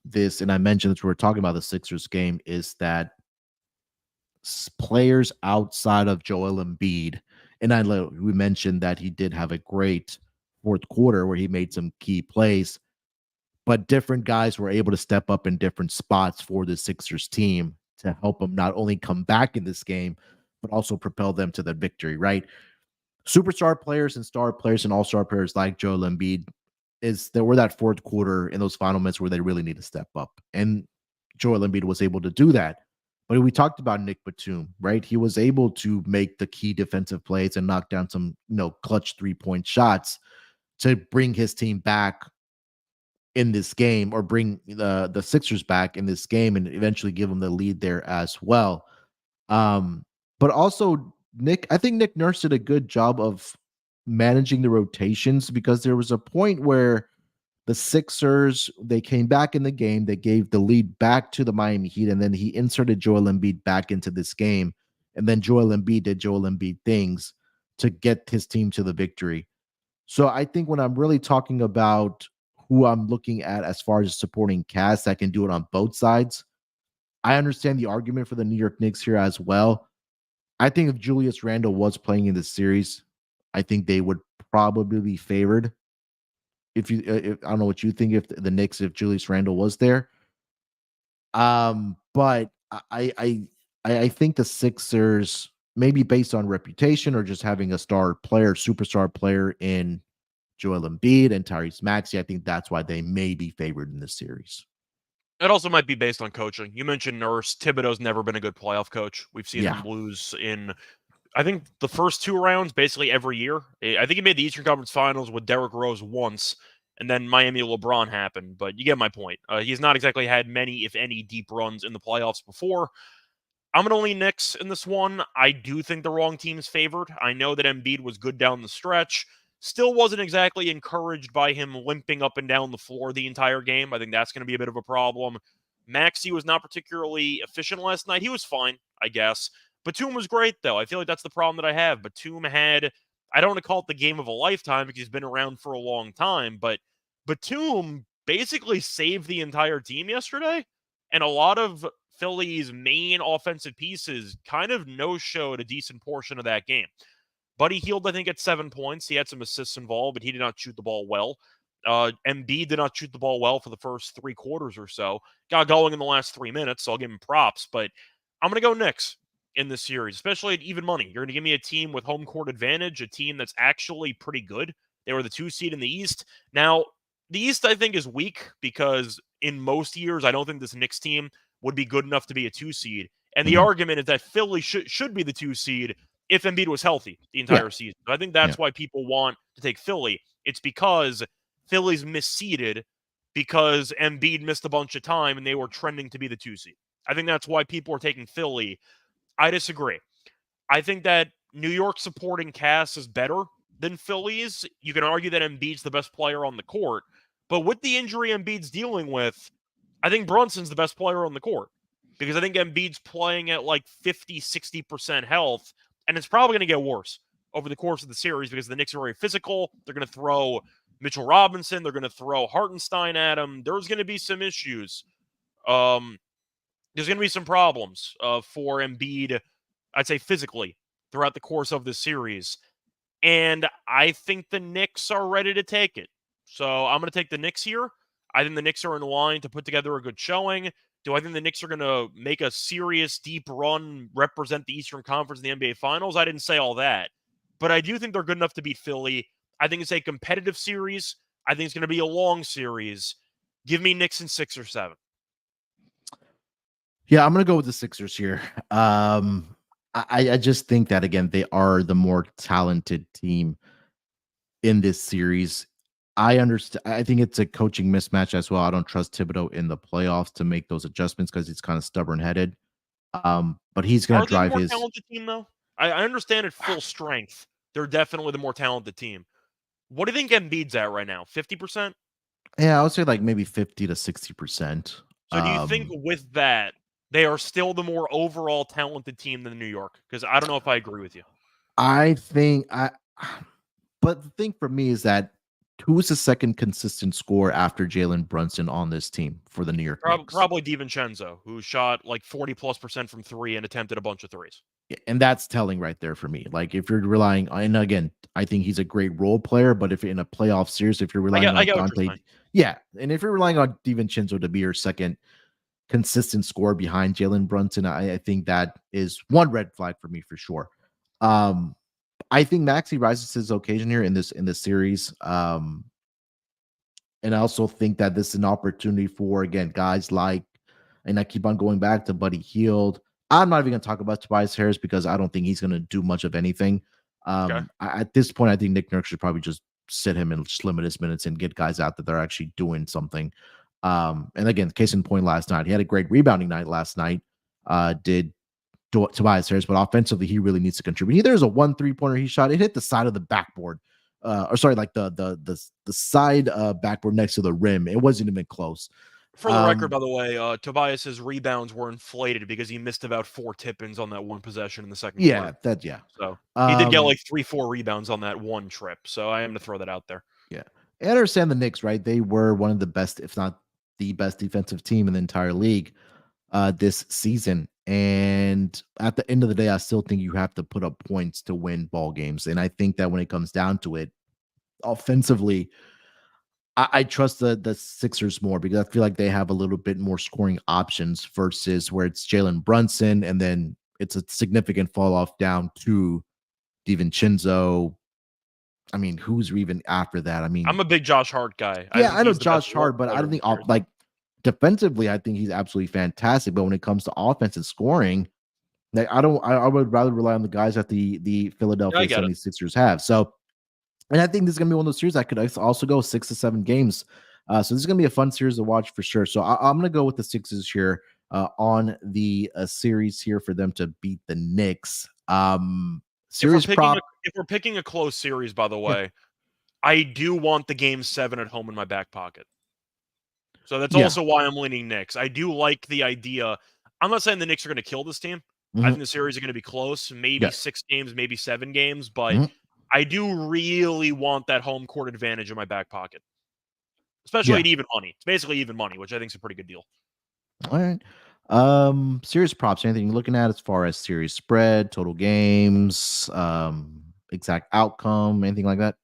this, and I mentioned this, we were talking about the Sixers game, is that players outside of Joel Embiid, and we mentioned that he did have a great fourth quarter where he made some key plays, but different guys were able to step up in different spots for the Sixers team to help them not only come back in this game, but also propel them to the victory, right? superstar players and star players and all-star players like Joel Embiid there were that fourth quarter in those final minutes where they really need to step up. And Joel Embiid was able to do that. But we talked about Nick Batum, right? He was able to make the key defensive plays and knock down some, clutch 3-point shots to bring his team back in this game, or bring the Sixers back in this game, and eventually give them the lead there as well. But also I think Nick Nurse did a good job of managing the rotations, because there was a point where the Sixers, they came back in the game, they gave the lead back to the Miami Heat, and then he inserted Joel Embiid back into this game. And then Joel Embiid did Joel Embiid things to get his team to the victory. So I think when I'm really talking about who I'm looking at as far as supporting cast that can do it on both sides, I understand the argument for the New York Knicks here as well. I think if Julius Randle was playing in this series, I think they would probably be favored. I don't know what you think, if the Knicks, if Julius Randle was there. But I think the Sixers, maybe based on reputation or just having a superstar player in Joel Embiid and Tyrese Maxey, I think that's why they may be favored in this series. It also might be based on coaching. You mentioned Nurse. Thibodeau's never been a good playoff coach. We've seen him lose in, I think, the first 2 rounds basically every year. I think he made the Eastern Conference Finals with Derrick Rose once, and then Miami LeBron happened. But you get my point. He's not exactly had many, if any, deep runs in the playoffs before. I'm going to lean Knicks in this one. I do think the wrong team's favored. I know that Embiid was good down the stretch. Still wasn't exactly encouraged by him limping up and down the floor the entire game. I think that's going to be a bit of a problem. Maxey was not particularly efficient last night. He was fine, I guess. Batum was great, though. I feel like that's the problem that I have. Batum had, I don't want to call it the game of a lifetime because he's been around for a long time, but Batum basically saved the entire team yesterday. And a lot of Philly's main offensive pieces kind of no-showed a decent portion of that game. Buddy Hield, I think, at 7 points. He had some assists involved, but he did not shoot the ball well. Embiid did not shoot the ball well for the first 3 quarters or so. Got going in the last 3 minutes, so I'll give him props. But I'm going to go Knicks in this series, especially at even money. You're going to give me a team with home court advantage, a team that's actually pretty good. They were the 2 seed in the East. Now, the East, I think, is weak because in most years, I don't think this Knicks team would be good enough to be a 2 seed. And the argument is that Philly should be the 2 seed if Embiid was healthy the entire season. I think that's why people want to take Philly. It's because Philly's misseeded because Embiid missed a bunch of time and they were trending to be the 2 seed. I think that's why people are taking Philly. I disagree. I think that New York supporting cast is better than Philly's. You can argue that Embiid's the best player on the court, but with the injury Embiid's dealing with, I think Brunson's the best player on the court because I think Embiid's playing at like 50, 60% health, and it's probably going to get worse over the course of the series because the Knicks are very physical. They're going to throw Mitchell Robinson. They're going to throw Hartenstein at him. There's going to be some issues. There's going to be some problems for Embiid, I'd say physically, throughout the course of this series. And I think the Knicks are ready to take it. So I'm going to take the Knicks here. I think the Knicks are in line to put together a good showing. Do I think the Knicks are going to make a serious, deep run, represent the Eastern Conference in the NBA Finals? I didn't say all that. But I do think they're good enough to beat Philly. I think it's a competitive series. I think it's going to be a long series. Give me Knicks in 6 or 7. Yeah, I'm going to go with the Sixers here. I just think that, again, they are the more talented team in this series. I understand. I think it's a coaching mismatch as well. I don't trust Thibodeau in the playoffs to make those adjustments because he's kind of stubborn-headed. But he's going to drive Are they his. the more talented team, though? I understand at full strength. They're definitely the more talented team. What do you think Embiid's at right now? 50%? Yeah, I would say like maybe 50 to 60%. So do you think with that, they are still the more overall talented team than New York? Because I don't know if I agree with you. I think but the thing for me is that who's the second consistent scorer after Jalen Brunson on this team for the New York Knicks? Probably DiVincenzo, who shot like 40+% from 3 and attempted a bunch of threes. Yeah, and that's telling right there for me. Like if you're relying on, and again, I think he's a great role player, but if in a playoff series, if you're relying on Dante, yeah, and if you're relying on DiVincenzo to be your second consistent score behind Jalen Brunson, I think that is one red flag for me for sure. I think Maxey rises to his occasion here in this series. And I also think that this is an opportunity for, again, guys like, and I keep on going back to Buddy Hield. I'm not even going to talk about Tobias Harris because I don't think he's going to do much of anything. Okay. At this point, I think Nick Nurse should probably just sit him and just limit his minutes and get guys out that they're actually doing something. And again, case in point, last night, he had a great rebounding night last night. Did Tobias Harris, but offensively, he really needs to contribute. There's a 1 3-pointer he shot. It hit the side of the backboard. Or sorry, like the side backboard next to the rim. It wasn't even close. For the record, by the way, Tobias's rebounds were inflated because he missed about 4 tip-ins on that one possession in the second quarter. So he did get like 3-4 rebounds on that one trip. So I am going to throw that out there. Yeah. I understand the Knicks, right? They were one of the best, if not the best defensive team in the entire league this season. And at the end of the day, I still think you have to put up points to win ball games. And I think that when it comes down to it, offensively, I trust the Sixers more because I feel like they have a little bit more scoring options versus where it's Jalen Brunson and then it's a significant fall off down to DiVincenzo. I mean, who's even after that? I mean, I'm a big Josh Hart guy. Yeah, I know Josh Hart, but I don't think like defensively, I think he's absolutely fantastic. But when it comes to offense and scoring, like I would rather rely on the guys that the Philadelphia 76ers have. So, and I think this is gonna be one of those series I could also go 6 to 7 games. So this is gonna be a fun series to watch for sure. So I'm gonna go with the Sixers here on the series here for them to beat the Knicks. Series prop. If we're picking a close series, by the way, I do want the game 7 at home in my back pocket. So that's also why I'm leaning Knicks. I do like the idea. I'm not saying the Knicks are going to kill this team. I think the series are going to be close, maybe 6 games, maybe 7 games, but I do really want that home court advantage in my back pocket, especially at even money. It's basically even money, which I think is a pretty good deal. All right. Series props, anything you're looking at as far as series spread, total games, exact outcome, anything like that?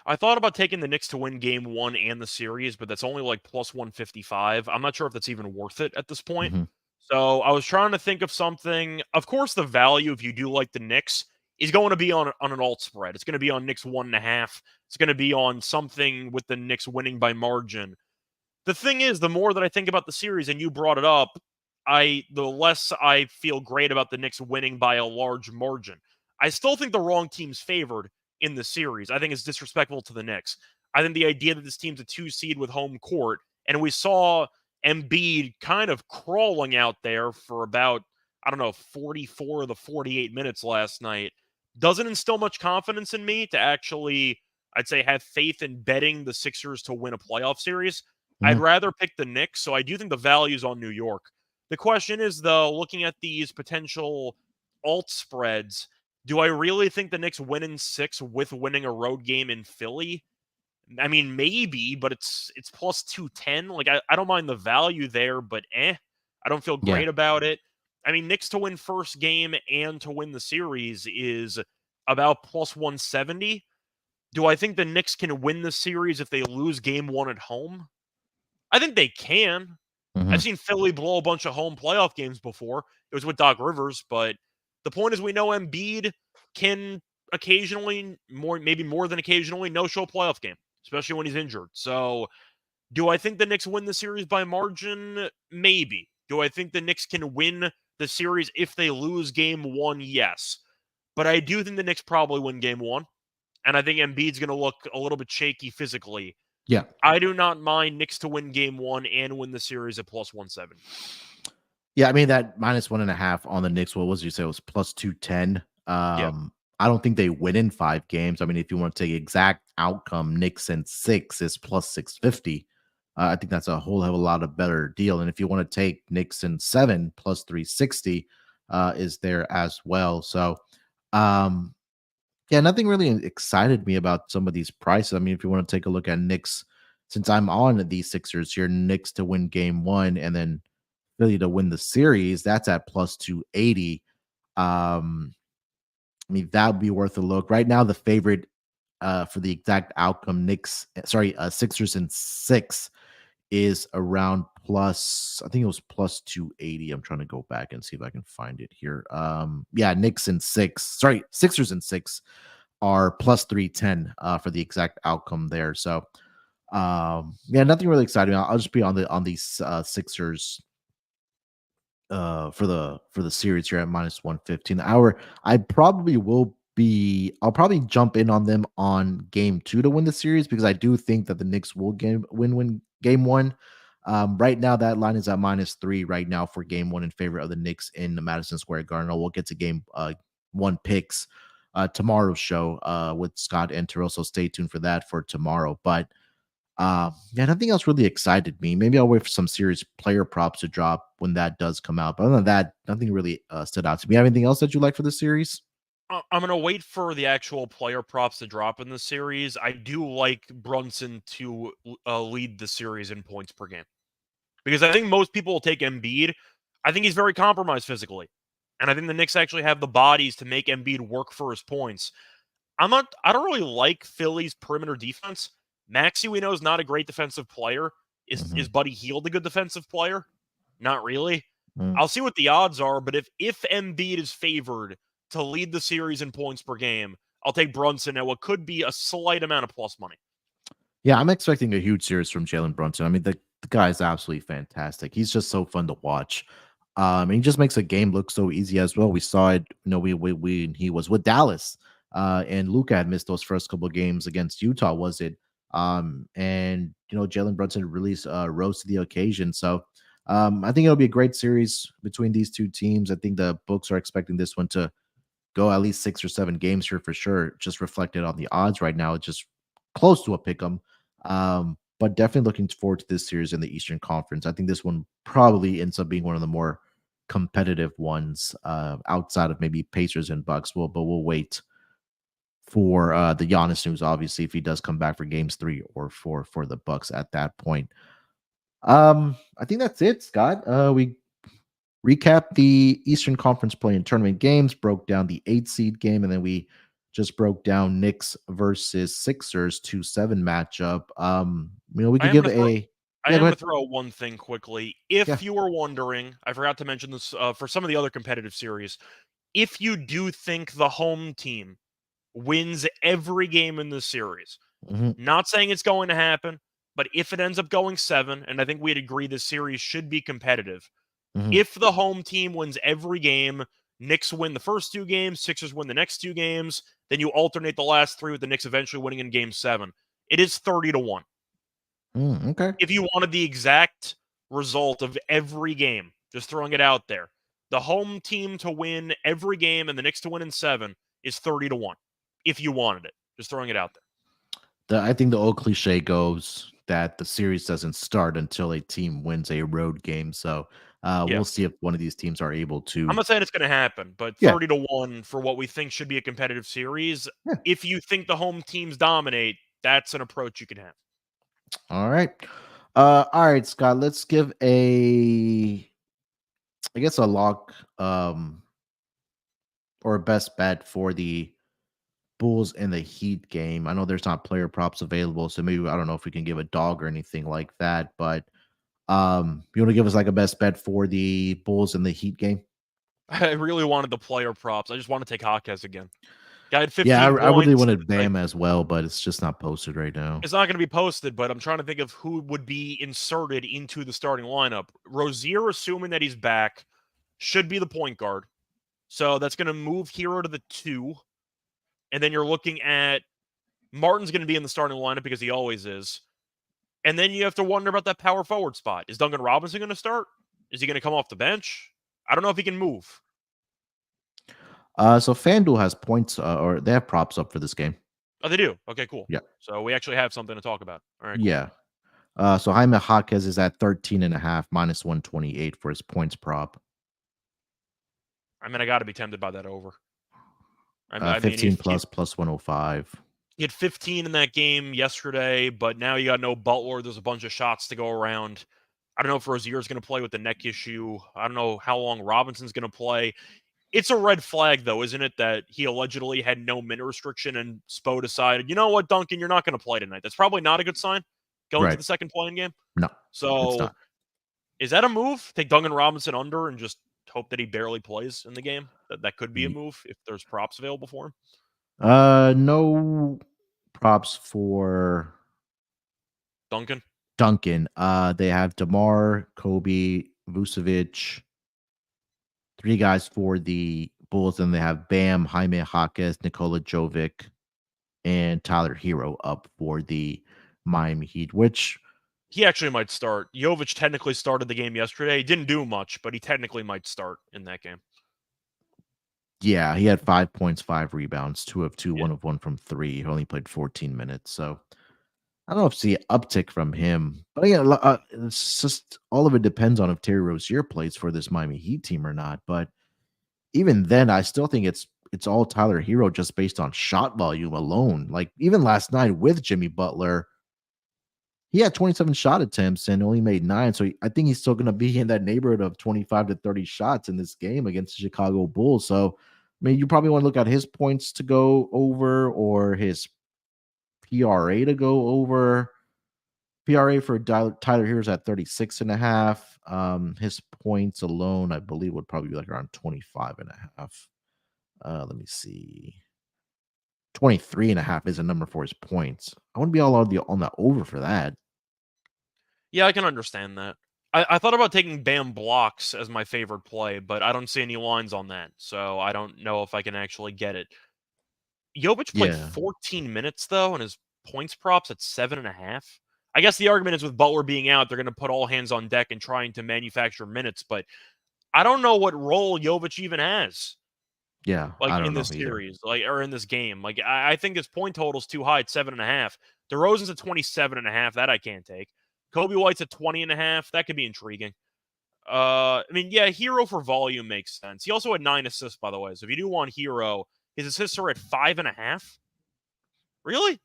I thought about taking the Knicks to win game 1 and the series, but that's only like plus 155. I'm not sure if that's even worth it at this point. So I was trying to think of something. Of course, the value, if you do like the Knicks, is going to be on an alt spread. It's going to be on Knicks 1.5. It's going to be on something with the Knicks winning by margin. The thing is, the more that I think about the series, and you brought it up, the less I feel great about the Knicks winning by a large margin. I still think the wrong team's favored in the series. I think it's disrespectful to the Knicks. I think the idea that this team's a 2 seed with home court, and we saw Embiid kind of crawling out there for about, 44 of the 48 minutes last night, doesn't instill much confidence in me to actually, I'd say, have faith in betting the Sixers to win a playoff series. I'd rather pick the Knicks, so I do think the value's on New York. The question is, though, looking at these potential alt spreads, do I really think the Knicks win in 6 with winning a road game in Philly? I mean, maybe, but it's plus 210. Like, I don't mind the value there, but I don't feel great about it. I mean, Knicks to win first game and to win the series is about plus 170. Do I think the Knicks can win the series if they lose game 1 at home? I think they can. I've seen Philly blow a bunch of home playoff games before. It was with Doc Rivers, but the point is we know Embiid can occasionally, maybe more than occasionally, no-show playoff game, especially when he's injured. So do I think the Knicks win the series by margin? Maybe. Do I think the Knicks can win the series if they lose game 1? Yes. But I do think the Knicks probably win game 1. And I think Embiid's going to look a little bit shaky physically. Yeah. I do not mind Knicks to win game 1 and win the series at plus 170. Yeah, I mean, that minus 1.5 on the Knicks, what was you say? It was plus 210. I don't think they win in 5 games. I mean, if you want to take exact outcome, Knicks in 6 is plus 650. I think that's a whole hell of a lot of better deal. And if you want to take Knicks in 7 plus 360 is there as well. So, yeah, nothing really excited me about some of these prices. I mean, if you want to take a look at Knicks, since I'm on these Sixers here, Knicks to win game 1 and then Philly to win the series, that's at plus 280. I mean, that would be worth a look. Right now, the favorite for the exact outcome, Sixers in 6 is around plus, I think it was plus 280. I'm trying to go back and see if I can find it here. Yeah, Knicks and 6. Sorry, Sixers and 6 are plus 310 for the exact outcome there. So yeah, nothing really exciting. I'll just be on these Sixers for the series here at minus 115. I probably will be I'll probably jump in on them on game 2 to win the series, because I do think that the Knicks will win game 1. Right now that line is at -3 right now for game 1 in favor of the Knicks in the Madison Square Garden. We'll get to game 1 picks tomorrow's show with Scott and Terrell, so stay tuned for that for tomorrow. But yeah, nothing else really excited me. Maybe I'll wait for some serious player props to drop when that does come out. But other than that, nothing really stood out to me. Have anything else that you like for the series? I'm gonna wait for the actual player props to drop in the series. I do like Brunson to lead the series in points per game, because I think most people will take Embiid. I think he's very compromised physically, and I think the Knicks actually have the bodies to make Embiid work for his points. I don't really like Philly's perimeter defense. Maxey, we know, is not a great defensive player. Is Mhm. Buddy Hield a good defensive player? Not really. Mm. I'll see what the odds are, but if Embiid is favored to lead the series in points per game, I'll take Brunson at what could be a slight amount of plus money. Yeah, I'm expecting a huge series from Jalen Brunson. I mean, the guy is absolutely fantastic. He's just so fun to watch. And he just makes a game look so easy as well. We saw it, we he was with Dallas, and Luka had missed those first couple of games against Utah, was it? And Jalen Brunson really rose to the occasion. So I think it'll be a great series between these two teams. I think the books are expecting this one to go at least 6 or 7 games here for sure. Just reflected on the odds right now, it's just close to a pick 'em. But definitely looking forward to this series in the Eastern Conference. I think this one probably ends up being one of the more competitive ones outside of maybe Pacers and Bucks. But we'll wait for the Giannis news, obviously, if he does come back for games 3 or 4 for the Bucks at that point. I think that's it, Scott. We recap the Eastern Conference play-in tournament games, broke down the 8 seed game, and then we just broke down Knicks versus Sixers 2-7 matchup. We I could am give going to throw. a I yeah, am go going to ahead. throw out one thing quickly. Yeah. If you were wondering, I forgot to mention this for some of the other competitive series. If you do think the home team wins every game in the series, Hmm. not saying it's going to happen, but if it ends up going 7, and I think we'd agree this series should be competitive. Hmm. If the home team wins every game, Knicks win the first 2 games, Sixers win the next 2 games, then you alternate the last 3 with the Knicks eventually winning in game 7. It is 30-1. Okay. If you wanted the exact result of every game, just throwing it out there, the home team to win every game and the Knicks to win in 7 is 30-1. If you wanted it, just throwing it out there. I think the old cliche goes that the series doesn't start until a team wins a road game. So Yeah. we'll see if one of these teams are able I'm to. not saying it's going to happen, but Yeah. 30-1 for what we think should be a competitive series. Yeah. If you think the home teams dominate, that's an approach you can have. All right. All right, Scott. Let's give I guess a lock or a best bet for the Bulls and the Heat game. I know there's not player props available, so maybe I don't know if we can give a dog or anything like that. But you want to give us like a best bet for the Bulls and the Heat game? I really wanted the player props. I just want to take Hawkes again. Guy had Yeah, 15 I really points. wanted Like, Bam as well, but it's just not posted right now. it's not going to be posted, but I'm trying to think of who would be inserted into the starting lineup. Rozier, assuming that he's back, should be the point guard. So that's going to move Hero to the 2. And then you're looking at Martin's going to be in the starting lineup because he always is. And then you have to wonder about that power forward spot. Is Duncan Robinson going to start? Is he going to come off the bench? I don't know if he can move. So FanDuel has points or they have props up for this game. Oh, they do? Okay, cool. Yeah. So we actually have something to talk about. All right, cool. Yeah. So Jaime Jaquez is at 13.5 minus 128 for his points prop. I mean, I got to be tempted by that over. I mean, 15 plus 105. he had 15 in that game yesterday, but now you got no Butler. There's a bunch of shots to go around. I don't know if Rozier's going to play with the neck issue. I don't know how long Robinson's going to play. It's a red flag, though, isn't it, that he allegedly had no minute restriction and Spo decided, you know what, Duncan, you're not going to play tonight. That's probably not a good sign going to Right. the second playing game. No, it's So not. Is that a move? Take Duncan Robinson under and just hope that he barely plays in the game? That could be a move if there's props available for him. No props for Duncan. Duncan. They have DeMar, Kobe, Vucevic, three guys for the Bulls, and they have Bam, Jaime Jaquez, Nikola Jovic, and Tyler Hero up for the Miami Heat, which He actually might start. Jovic technically started the game yesterday. He didn't do much, but he technically might start in that game. yeah, he had 5 points, 5 rebounds, 2 of 2, Yeah. 1 of 1 from 3. He only played 14 minutes. So I don't know if see an uptick from him. But again, it's just all of it depends on if Terry Rozier plays for this Miami Heat team or not. But even then, I still think it's all Tyler Hero just based on shot volume alone. Like even last night with Jimmy Butler, he had 27 shot attempts and only made 9. So I think he's still going to be in that neighborhood of 25 to 30 shots in this game against the Chicago Bulls. So, I mean, you probably want to look at his points to go over or his PRA to go over. PRA for Tyler Hero's at 36.5. His points alone, I believe, would probably be like around 25.5. Let me see. 23.5 is a number for his points. I wouldn't be all on the over for that. Yeah, I can understand that. I thought about taking Bam blocks as my favorite play, but I don't see any lines on that, so I don't know if I can actually get it. Jovic played Yeah. 14 minutes, though, and his points props at 7.5. I guess the argument is with Butler being out, they're going to put all hands on deck and trying to manufacture minutes, but I don't know what role Jovic even has. Yeah, Like I in don't know this either. series, like or in this game. Like I think his point total's too high at 7.5. DeRozan's at 27.5. That I can't take. Kobe White's at 20.5. That could be intriguing. I mean, yeah, Hero for volume makes sense. He also had 9 assists, by the way. So if you do want Hero, his assists are at 5.5. Really?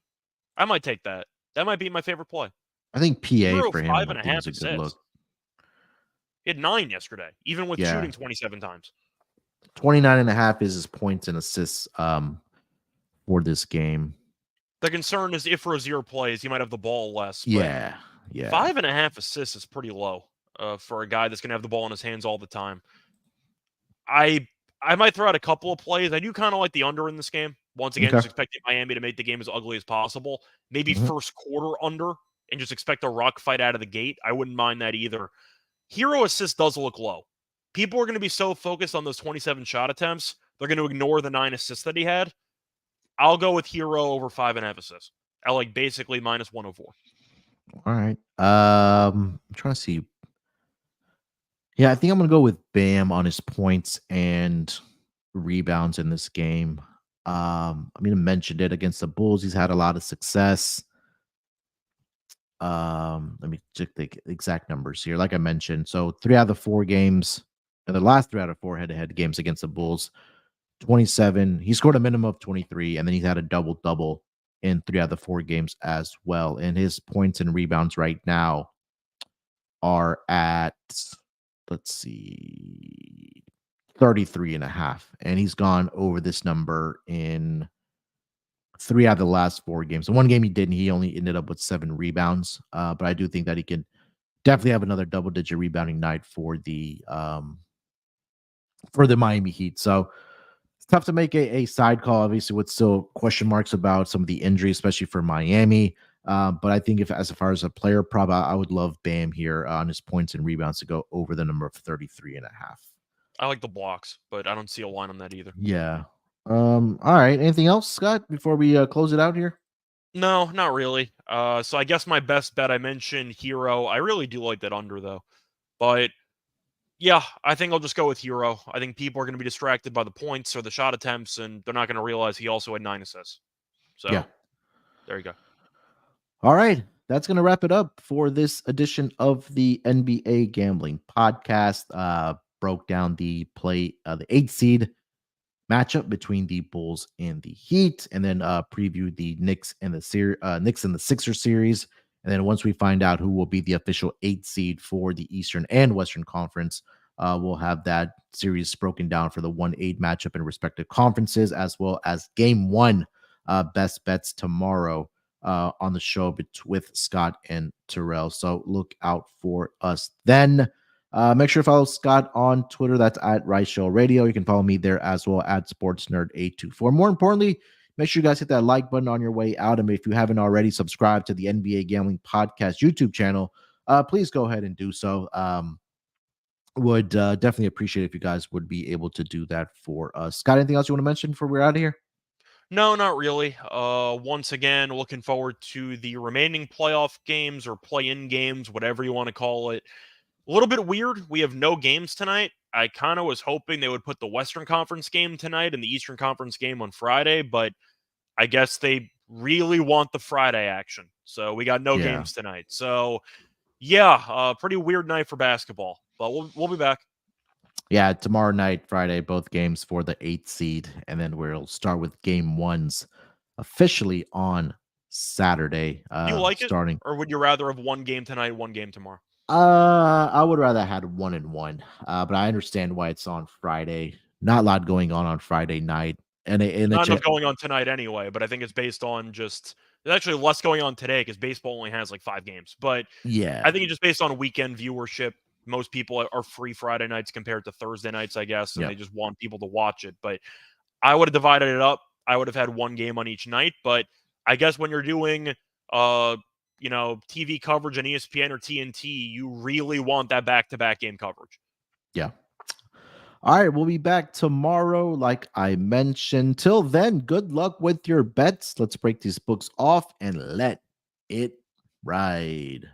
I might take that. That might be my favorite play. I think PA Hero for him five I and a think half is a good look. assists. He had 9 yesterday, even with Yeah. shooting 27 times. 29.5 is his points and assists for this game. The concern is if Rozier plays, he might have the ball less. But Yeah. Yeah. 5.5 assists is pretty low for a guy that's going to have the ball in his hands all the time. I might throw out a couple of plays. I do kind of like the under in this game. Once again, Okay. just expecting Miami to make the game as ugly as possible. Maybe Mhm. first quarter under and just expect a rock fight out of the gate. I wouldn't mind that either. Hero assist does look low. People are going to be so focused on those 27 shot attempts, they're going to ignore the 9 assists that he had. I'll go with Hero over 5.5 assists. I like basically minus 104. All right. I'm trying to see. Yeah, I think I'm gonna go with Bam on his points and rebounds in this game. I mean, I mentioned it against the Bulls. He's had a lot of success. Let me check the exact numbers here. Like I mentioned, so 3 out of the 4 games, and the last 3 out of 4 head-to-head games against the Bulls, 27. He scored a minimum of 23, and then he's had a double-double in 3 out of the 4 games as well. And his points and rebounds right now are at, let's see, 33.5. And he's gone over this number in 3 out of the last 4 games. The one game he didn't, he only ended up with 7 rebounds. But I do think that he can definitely have another double-digit rebounding night for the Miami Heat. So it's tough to make a side call, obviously, with still question marks about some of the injuries, especially for Miami. But I think if as far as a player prop, I would love Bam here on his points and rebounds to go over the number of 33.5. I like the blocks, but I don't see a line on that either. Yeah. All right. Anything else, Scott, before we close it out here? No, not really. So I guess my best bet, I mentioned Hero. I really do like that under, though. But yeah, I think I'll just go with Hero. I think people are going to be distracted by the points or the shot attempts, and they're not going to realize he also had 9 assists. Yeah. So there you go. All right. That's going to wrap it up for this edition of the NBA Gambling Podcast. Broke down the 8th seed matchup between the Bulls and the Heat, and then previewed the Knicks and the Sixers series. And then once we find out who will be the official 8th seed for the Eastern and Western Conference, we'll have that series broken down for the 1-8 matchup in respective conferences, as well as Game 1 best bets tomorrow on the show with Scott and Terrell. So look out for us then. Make sure to follow Scott on Twitter. That's at Reichel Radio. You can follow me there as well at SportsNerd824. More importantly, make sure you guys hit that like button on your way out. And if you haven't already, subscribe to the NBA Gambling Podcast YouTube channel. Please go ahead and do so. Would definitely appreciate if you guys would be able to do that for us. Scott, anything else you want to mention before we're out of here? No, not really. Once again, looking forward to the remaining playoff games or play-in games, whatever you want to call it. A little bit weird. We have no games tonight. I kind of was hoping they would put the Western Conference game tonight and the Eastern Conference game on Friday, but I guess they really want the Friday action. So we got no games tonight. So yeah, pretty weird night for basketball, but we'll be back. Yeah, tomorrow night, Friday, both games for the 8th seed, and then we'll start with game ones officially on Saturday. Do you like Starting. it, or would you rather have one game tonight, one game tomorrow? I would rather have had 1-1, but I understand why it's on Friday. Not a lot going on Friday night, and Not enough going on tonight anyway. But I think it's based on just there's actually less going on today because baseball only has like 5 games. But yeah, I think it's just based on weekend viewership. Most people are free Friday nights compared to Thursday nights, I guess, and they just want people to watch it. But I would have divided it up. I would have had one game on each night. But I guess when you're doing TV coverage on ESPN or TNT, you really want that back-to-back game coverage. Yeah. All right, we'll be back tomorrow, like I mentioned. Till then, good luck with your bets. Let's break these books off and let it ride.